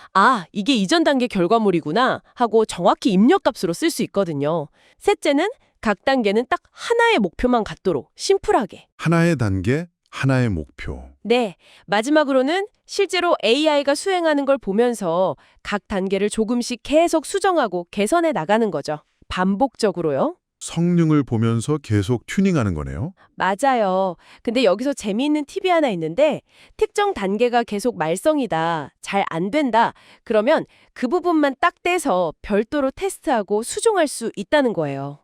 이게 이전 단계 결과물이구나 하고 정확히 입력값으로 쓸 수 있거든요. 셋째는 각 단계는 딱 하나의 목표만 갖도록 심플하게. 하나의 단계, 하나의 목표. 네, 마지막으로는 실제로 AI가 수행하는 걸 보면서 각 단계를 조금씩 계속 수정하고 개선해 나가는 거죠. 반복적으로요. 성능을 보면서 계속 튜닝하는 거네요. 맞아요. 근데 여기서 재미있는 팁이 하나 있는데 특정 단계가 계속 말썽이다, 잘 안 된다, 그러면 그 부분만 딱 떼서 별도로 테스트하고 수정할 수 있다는 거예요.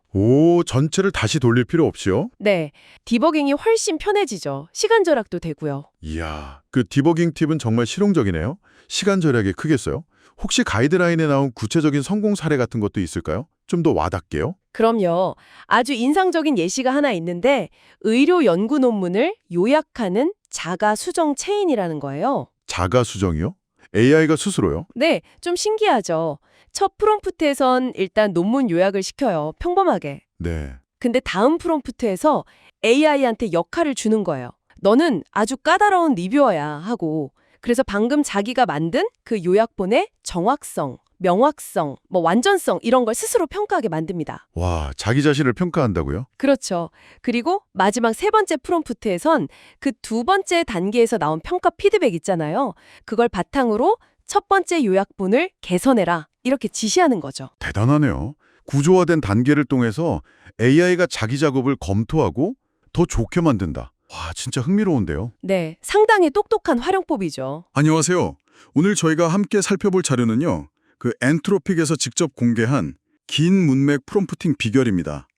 전체를 다시 돌릴 필요 없이요? 네, 디버깅이 훨씬 편해지죠. 시간 절약도 되고요. 이야, 그 디버깅 팁은 정말 실용적이네요. 시간 절약에 크겠어요? 혹시 가이드라인에 나온 구체적인 성공 사례 같은 것도 있을까요? 좀 더 와닿게요. 그럼요. 아주 인상적인 예시가 하나 있는데 의료 연구 논문을 요약하는 자가 수정 체인이라는 거예요. 자가 수정이요? AI가 스스로요? 네, 좀 신기하죠. 첫 프롬프트에선 일단 논문 요약을 시켜요. 평범하게. 네. 근데 다음 프롬프트에서 AI한테 역할을 주는 거예요. 너는 아주 까다로운 리뷰어야 하고. 그래서 방금 자기가 만든 그 요약본의 정확성, 명확성, 완전성 이런 걸 스스로 평가하게 만듭니다. 와, 자기 자신을 평가한다고요? 그렇죠. 그리고 마지막 세 번째 프롬프트에선 그 두 번째 단계에서 나온 평가 피드백 있잖아요. 그걸 바탕으로 첫 번째 요약본을 개선해라. 이렇게 지시하는 거죠. 대단하네요. 구조화된 단계를 통해서 AI가 자기 작업을 검토하고 더 좋게 만든다. 와, 진짜 흥미로운데요. 네, 상당히 똑똑한 활용법이죠. 안녕하세요. 오늘 저희가 함께 살펴볼 자료는요. 그 엔트로픽에서 직접 공개한 긴 문맥 프롬프팅 비결입니다.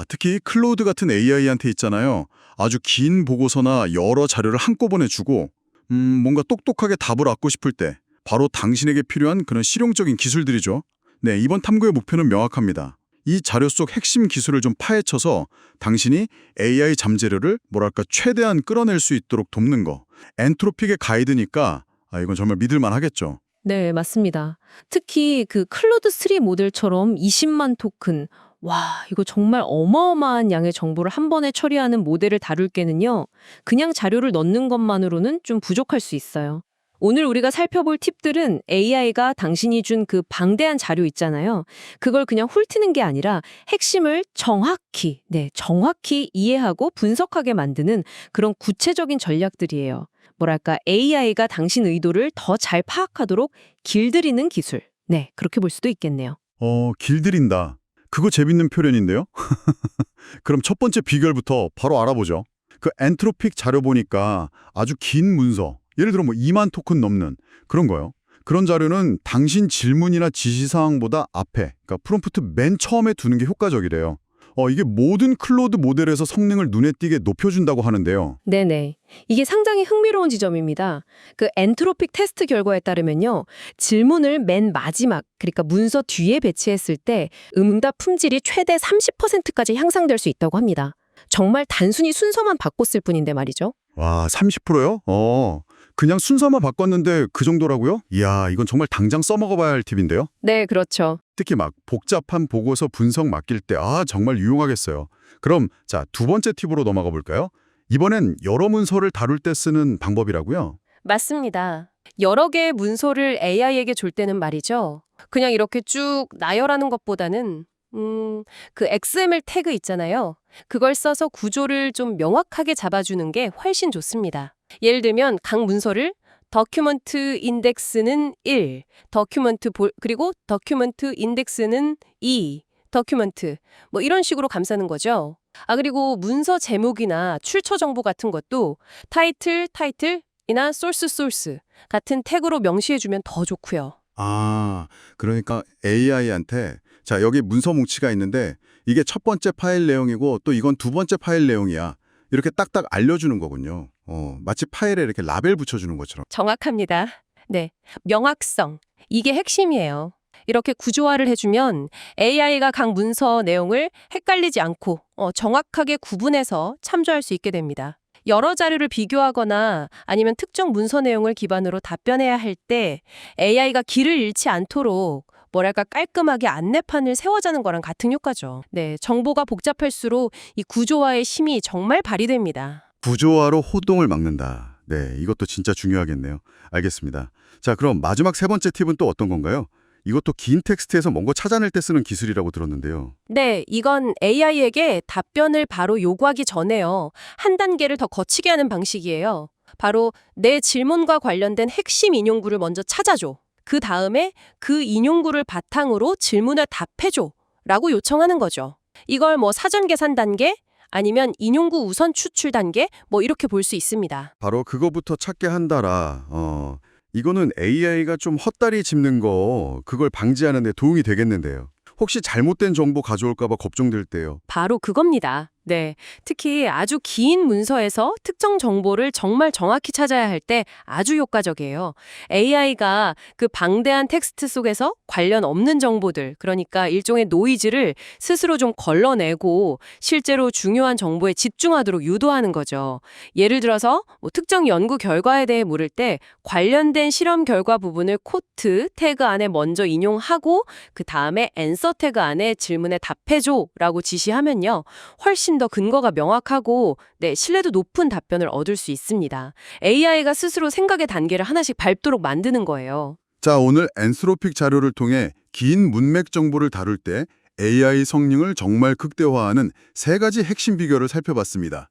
특히 클로우드 같은 AI한테 있잖아요. 아주 긴 보고서나 여러 자료를 한꺼번에 주고 뭔가 똑똑하게 답을 얻고 싶을 때 바로 당신에게 필요한 그런 실용적인 기술들이죠. 네, 이번 탐구의 목표는 명확합니다. 이 자료 속 핵심 기술을 좀 파헤쳐서 당신이 AI 잠재료를 최대한 끌어낼 수 있도록 돕는 거. 엔트로픽의 가이드니까 이건 정말 믿을만 하겠죠. 네, 맞습니다. 특히 그 클로드 3 모델처럼 20만 토큰, 이거 정말 어마어마한 양의 정보를 한 번에 처리하는 모델을 다룰 게는요, 그냥 자료를 넣는 것만으로는 좀 부족할 수 있어요. 오늘 우리가 살펴볼 팁들은 AI가 당신이 준 그 방대한 자료 있잖아요. 그걸 그냥 훑는 게 아니라 핵심을 정확히 이해하고 분석하게 만드는 그런 구체적인 전략들이에요. AI가 당신 의도를 더 잘 파악하도록 길들이는 기술. 네, 그렇게 볼 수도 있겠네요. 길들인다. 그거 재밌는 표현인데요? 그럼 첫 번째 비결부터 바로 알아보죠. 그 엔트로픽 자료 보니까 아주 긴 문서, 예를 들어 2만 토큰 넘는 그런 거요. 그런 자료는 당신 질문이나 지시사항보다 앞에, 그러니까 프롬프트 맨 처음에 두는 게 효과적이래요. 이게 모든 클로드 모델에서 성능을 눈에 띄게 높여준다고 하는데요. 네네. 이게 상당히 흥미로운 지점입니다. 그 엔트로픽 테스트 결과에 따르면요. 질문을 맨 마지막, 그러니까 문서 뒤에 배치했을 때 응답 품질이 최대 30%까지 향상될 수 있다고 합니다. 정말 단순히 순서만 바꿨을 뿐인데 말이죠. 와, 30%요? 그냥 순서만 바꿨는데 그 정도라고요? 이야, 이건 정말 당장 써먹어봐야 할 팁인데요? 네, 그렇죠. 특히 막 복잡한 보고서 분석 맡길 때 정말 유용하겠어요. 그럼 자, 두 번째 팁으로 넘어가 볼까요? 이번엔 여러 문서를 다룰 때 쓰는 방법이라고요. 맞습니다. 여러 개의 문서를 AI에게 줄 때는 말이죠. 그냥 이렇게 쭉 나열하는 것보다는 그 XML 태그 있잖아요. 그걸 써서 구조를 좀 명확하게 잡아주는 게 훨씬 좋습니다. 예를 들면 각 문서를 더큐먼트 인덱스는 1, 그리고 더큐먼트 인덱스는 2, 더큐먼트 뭐 이런 식으로 감싸는 거죠. 그리고 문서 제목이나 출처 정보 같은 것도 타이틀이나 소스 같은 태그로 명시해주면 더 좋고요. 그러니까 AI한테 자, 여기 문서 뭉치가 있는데 이게 첫 번째 파일 내용이고 또 이건 두 번째 파일 내용이야. 이렇게 딱딱 알려주는 거군요. 마치 파일에 이렇게 라벨 붙여주는 것처럼. 정확합니다. 네, 명확성. 이게 핵심이에요. 이렇게 구조화를 해주면 AI가 각 문서 내용을 헷갈리지 않고 정확하게 구분해서 참조할 수 있게 됩니다. 여러 자료를 비교하거나 아니면 특정 문서 내용을 기반으로 답변해야 할 때 AI가 길을 잃지 않도록 깔끔하게 안내판을 세워자는 거랑 같은 효과죠. 네, 정보가 복잡할수록 이 구조화의 힘이 정말 발휘됩니다. 구조화로 호동을 막는다. 네, 이것도 진짜 중요하겠네요. 알겠습니다. 자, 그럼 마지막 세 번째 팁은 또 어떤 건가요? 이것도 긴 텍스트에서 뭔가 찾아낼 때 쓰는 기술이라고 들었는데요. 네, 이건 AI에게 답변을 바로 요구하기 전에요. 한 단계를 더 거치게 하는 방식이에요. 바로 내 질문과 관련된 핵심 인용구를 먼저 찾아줘. 그 다음에 그 인용구를 바탕으로 질문에 답해줘 라고 요청하는 거죠. 이걸 사전 계산 단계 아니면 인용구 우선 추출 단계 이렇게 볼 수 있습니다. 바로 그거부터 찾게 한다라. 이거는 AI가 좀 헛다리 짚는 거 그걸 방지하는 데 도움이 되겠는데요. 혹시 잘못된 정보 가져올까 봐 걱정될 때요. 바로 그겁니다. 네, 특히 아주 긴 문서에서 특정 정보를 정말 정확히 찾아야 할 때 아주 효과적이에요. AI가 그 방대한 텍스트 속에서 관련 없는 정보들, 그러니까 일종의 노이즈를 스스로 좀 걸러내고 실제로 중요한 정보에 집중하도록 유도하는 거죠. 예를 들어서 특정 연구 결과에 대해 물을 때 관련된 실험 결과 부분을 코트 태그 안에 먼저 인용하고 그 다음에 앤서 태그 안에 질문에 답해줘라고 지시하면요. 훨씬 더 근거가 명확하고 신뢰도 높은 답변을 얻을 수 있습니다. AI가 스스로 생각의 단계를 하나씩 밟도록 만드는 거예요. 자, 오늘 엔스로픽 자료를 통해 긴 문맥 정보를 다룰 때 AI 성능을 정말 극대화하는 세 가지 핵심 비결을 살펴봤습니다.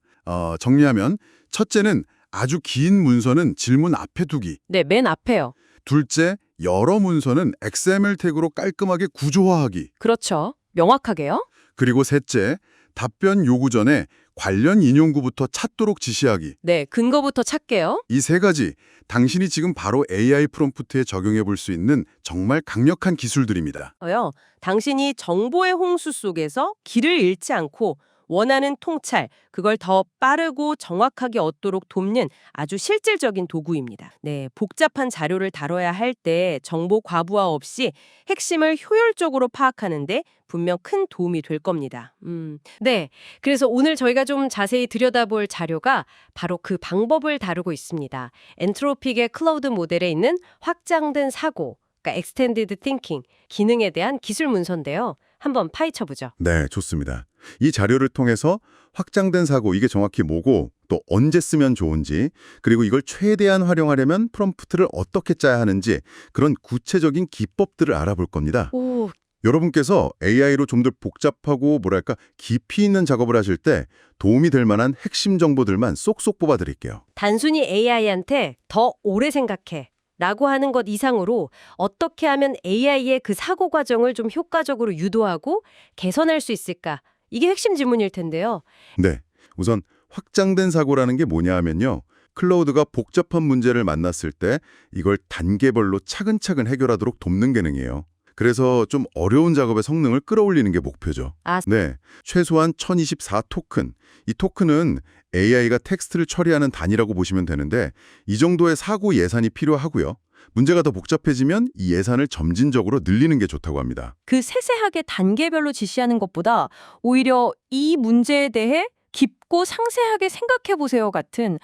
정리하면 첫째는 아주 긴 문서는 질문 앞에 두기. 네, 맨 앞에요. 둘째, 여러 문서는 XML 태그로 깔끔하게 구조화하기. 그렇죠. 명확하게요. 그리고 셋째, 답변 요구 전에 관련 인용구부터 찾도록 지시하기. 네, 근거부터 찾게요. 이 세 가지, 당신이 지금 바로 AI 프롬프트에 적용해 볼 수 있는 정말 강력한 기술들입니다. 당신이 정보의 홍수 속에서 길을 잃지 않고 원하는 통찰, 그걸 더 빠르고 정확하게 얻도록 돕는 아주 실질적인 도구입니다. 네, 복잡한 자료를 다뤄야 할 때 정보 과부하 없이 핵심을 효율적으로 파악하는데 분명 큰 도움이 될 겁니다. 네, 그래서 오늘 저희가 좀 자세히 들여다볼 자료가 바로 그 방법을 다루고 있습니다. 엔트로픽의 클라우드 모델에 있는 확장된 사고, 그러니까 Extended Thinking, 기능에 대한 기술 문서인데요. 한번 파헤쳐보죠. 네, 좋습니다. 이 자료를 통해서 확장된 사고, 이게 정확히 뭐고 또 언제 쓰면 좋은지, 그리고 이걸 최대한 활용하려면 프롬프트를 어떻게 짜야 하는지 그런 구체적인 기법들을 알아볼 겁니다. 오, 여러분께서 AI로 좀 더 복잡하고 깊이 있는 작업을 하실 때 도움이 될 만한 핵심 정보들만 쏙쏙 뽑아드릴게요. 단순히 AI한테 더 오래 생각해 라고 하는 것 이상으로 어떻게 하면 AI의 그 사고 과정을 좀 효과적으로 유도하고 개선할 수 있을까? 이게 핵심 질문일 텐데요. 네, 우선 확장된 사고라는 게 뭐냐 하면요. 클라우드가 복잡한 문제를 만났을 때 이걸 단계별로 차근차근 해결하도록 돕는 기능이에요. 그래서 좀 어려운 작업의 성능을 끌어올리는 게 목표죠. 네, 최소한 1024 토큰. 이 토큰은 AI가 텍스트를 처리하는 단위라고 보시면 되는데 이 정도의 사고 예산이 필요하고요. 문제가 더 복잡해지면 이 예산을 점진적으로 늘리는 게 좋다고 합니다. 그 세세하게 단계별로 지시하는 것보다 오히려 이 문제에 대해 깊고 상세하게 생각해 보세요 같은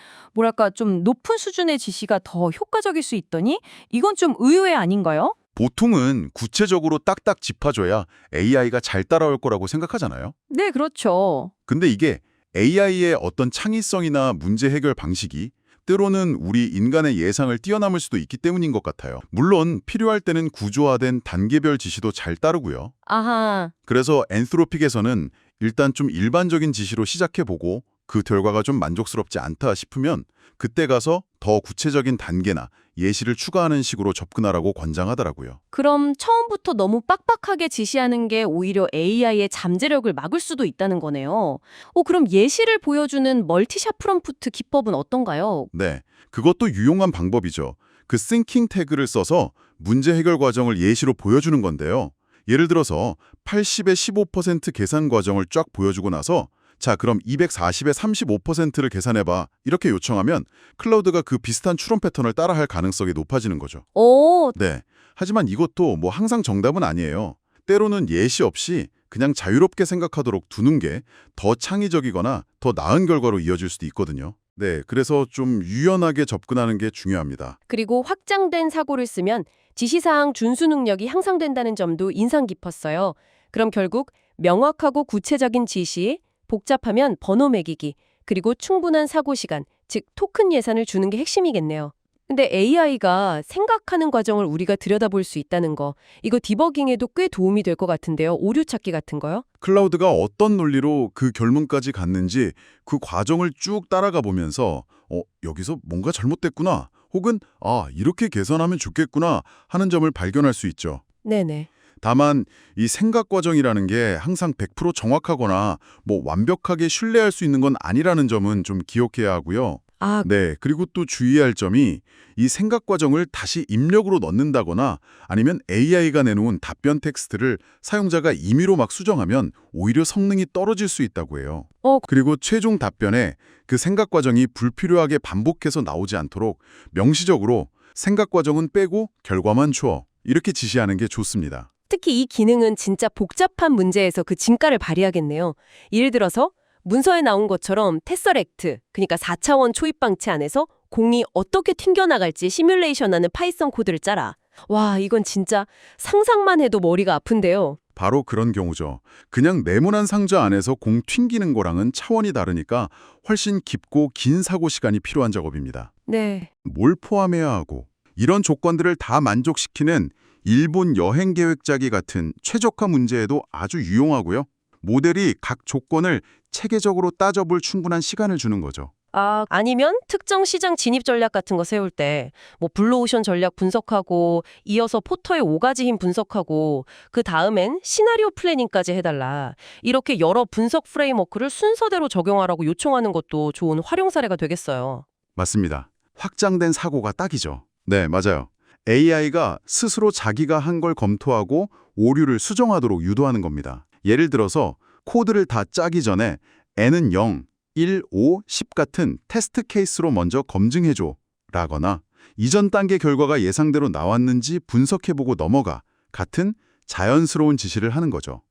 좀 높은 수준의 지시가 더 효과적일 수 있더니 이건 좀 의외 아닌가요? 보통은 구체적으로 딱딱 짚어줘야 AI가 잘 따라올 거라고 생각하잖아요. 네, 그렇죠. 근데 이게 AI의 어떤 창의성이나 문제 해결 방식이 때로는 우리 인간의 예상을 뛰어넘을 수도 있기 때문인 것 같아요. 물론 필요할 때는 구조화된 단계별 지시도 잘 따르고요. 아하. 그래서 엔트로픽에서는 일단 좀 일반적인 지시로 시작해보고 그 결과가 좀 만족스럽지 않다 싶으면 그때 가서 더 구체적인 단계나 예시를 추가하는 식으로 접근하라고 권장하더라고요. 그럼 처음부터 너무 빡빡하게 지시하는 게 오히려 AI의 잠재력을 막을 수도 있다는 거네요. 그럼 예시를 보여주는 멀티샷 프롬프트 기법은 어떤가요? 네, 그것도 유용한 방법이죠. 그 thinking 태그를 써서 문제 해결 과정을 예시로 보여주는 건데요. 예를 들어서 80의 15% 계산 과정을 쫙 보여주고 나서 자, 그럼 240의 35%를 계산해봐. 이렇게 요청하면 클라우드가 그 비슷한 추론 패턴을 따라할 가능성이 높아지는 거죠. 오, 네, 하지만 이것도 뭐 항상 정답은 아니에요. 때로는 예시 없이 그냥 자유롭게 생각하도록 두는 게 더 창의적이거나 더 나은 결과로 이어질 수도 있거든요. 네, 그래서 좀 유연하게 접근하는 게 중요합니다. 그리고 확장된 사고를 쓰면 지시사항 준수 능력이 향상된다는 점도 인상 깊었어요. 그럼 결국 명확하고 구체적인 지시, 복잡하면 번호 매기기, 그리고 충분한 사고 시간, 즉 토큰 예산을 주는 게 핵심이겠네요. 근데 AI가 생각하는 과정을 우리가 들여다볼 수 있다는 거, 이거 디버깅에도 꽤 도움이 될 것 같은데요. 오류 찾기 같은 거요? 클라우드가 어떤 논리로 그 결론까지 갔는지 그 과정을 쭉 따라가 보면서 여기서 뭔가 잘못됐구나 혹은 이렇게 개선하면 좋겠구나 하는 점을 발견할 수 있죠. 네네. 다만 이 생각 과정이라는 게 항상 100% 정확하거나 뭐 완벽하게 신뢰할 수 있는 건 아니라는 점은 좀 기억해야 하고요. 아, 네, 그리고 또 주의할 점이 이 생각 과정을 다시 입력으로 넣는다거나 아니면 AI가 내놓은 답변 텍스트를 사용자가 임의로 막 수정하면 오히려 성능이 떨어질 수 있다고 해요. 그리고 최종 답변에 그 생각 과정이 불필요하게 반복해서 나오지 않도록 명시적으로 생각 과정은 빼고 결과만 줘. 이렇게 지시하는 게 좋습니다. 특히 이 기능은 진짜 복잡한 문제에서 그 진가를 발휘하겠네요. 예를 들어서 문서에 나온 것처럼 테서렉트, 그러니까 4차원 초입 방치 안에서 공이 어떻게 튕겨나갈지 시뮬레이션하는 파이썬 코드를 짜라. 와, 이건 진짜 상상만 해도 머리가 아픈데요. 바로 그런 경우죠. 그냥 네모난 상자 안에서 공 튕기는 거랑은 차원이 다르니까 훨씬 깊고 긴 사고 시간이 필요한 작업입니다. 네. 뭘 포함해야 하고 이런 조건들을 다 만족시키는 일본 여행 계획 짜기 같은 최적화 문제에도 아주 유용하고요. 모델이 각 조건을 체계적으로 따져볼 충분한 시간을 주는 거죠. 아니면 특정 시장 진입 전략 같은 거 세울 때 뭐 블루오션 전략 분석하고 이어서 포터의 5가지 힘 분석하고 그 다음엔 시나리오 플래닝까지 해달라. 이렇게 여러 분석 프레임워크를 순서대로 적용하라고 요청하는 것도 좋은 활용 사례가 되겠어요. 맞습니다. 확장된 사고가 딱이죠. 네, 맞아요. AI가 스스로 자기가 한 걸 검토하고 오류를 수정하도록 유도하는 겁니다. 예를 들어서 코드를 다 짜기 전에 n은 0, 1, 5, 10 같은 테스트 케이스로 먼저 검증해줘 라거나 이전 단계 결과가 예상대로 나왔는지 분석해보고 넘어가 같은 자연스러운 지시를 하는 거죠.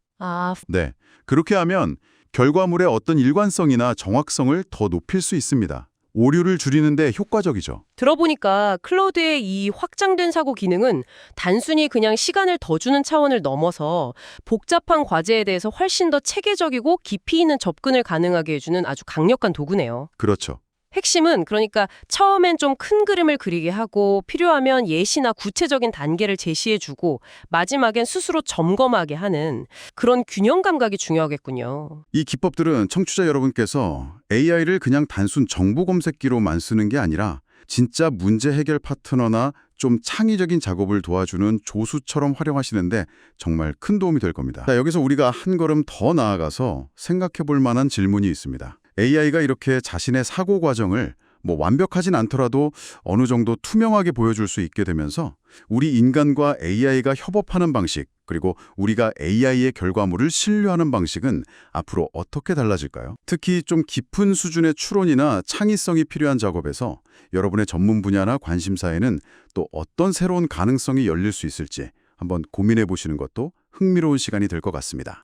네, 그렇게 하면 결과물의 어떤 일관성이나 정확성을 더 높일 수 있습니다. 오류를 줄이는 데 효과적이죠. 들어보니까 클로드의 이 확장된 사고 기능은 단순히 그냥 시간을 더 주는 차원을 넘어서 복잡한 과제에 대해서 훨씬 더 체계적이고 깊이 있는 접근을 가능하게 해주는 아주 강력한 도구네요. 그렇죠. 핵심은 그러니까 처음엔 좀 큰 그림을 그리게 하고 필요하면 예시나 구체적인 단계를 제시해주고 마지막엔 스스로 점검하게 하는 그런 균형 감각이 중요하겠군요. 이 기법들은 청취자 여러분께서 AI를 그냥 단순 정보 검색기로만 쓰는 게 아니라 진짜 문제 해결 파트너나 좀 창의적인 작업을 도와주는 조수처럼 활용하시는데 정말 큰 도움이 될 겁니다. 자, 여기서 우리가 한 걸음 더 나아가서 생각해 볼 만한 질문이 있습니다. AI가 이렇게 자신의 사고 과정을 완벽하진 않더라도 어느 정도 투명하게 보여줄 수 있게 되면서 우리 인간과 AI가 협업하는 방식, 그리고 우리가 AI의 결과물을 신뢰하는 방식은 앞으로 어떻게 달라질까요? 특히 좀 깊은 수준의 추론이나 창의성이 필요한 작업에서 여러분의 전문 분야나 관심사에는 또 어떤 새로운 가능성이 열릴 수 있을지 한번 고민해 보시는 것도 흥미로운 시간이 될 것 같습니다.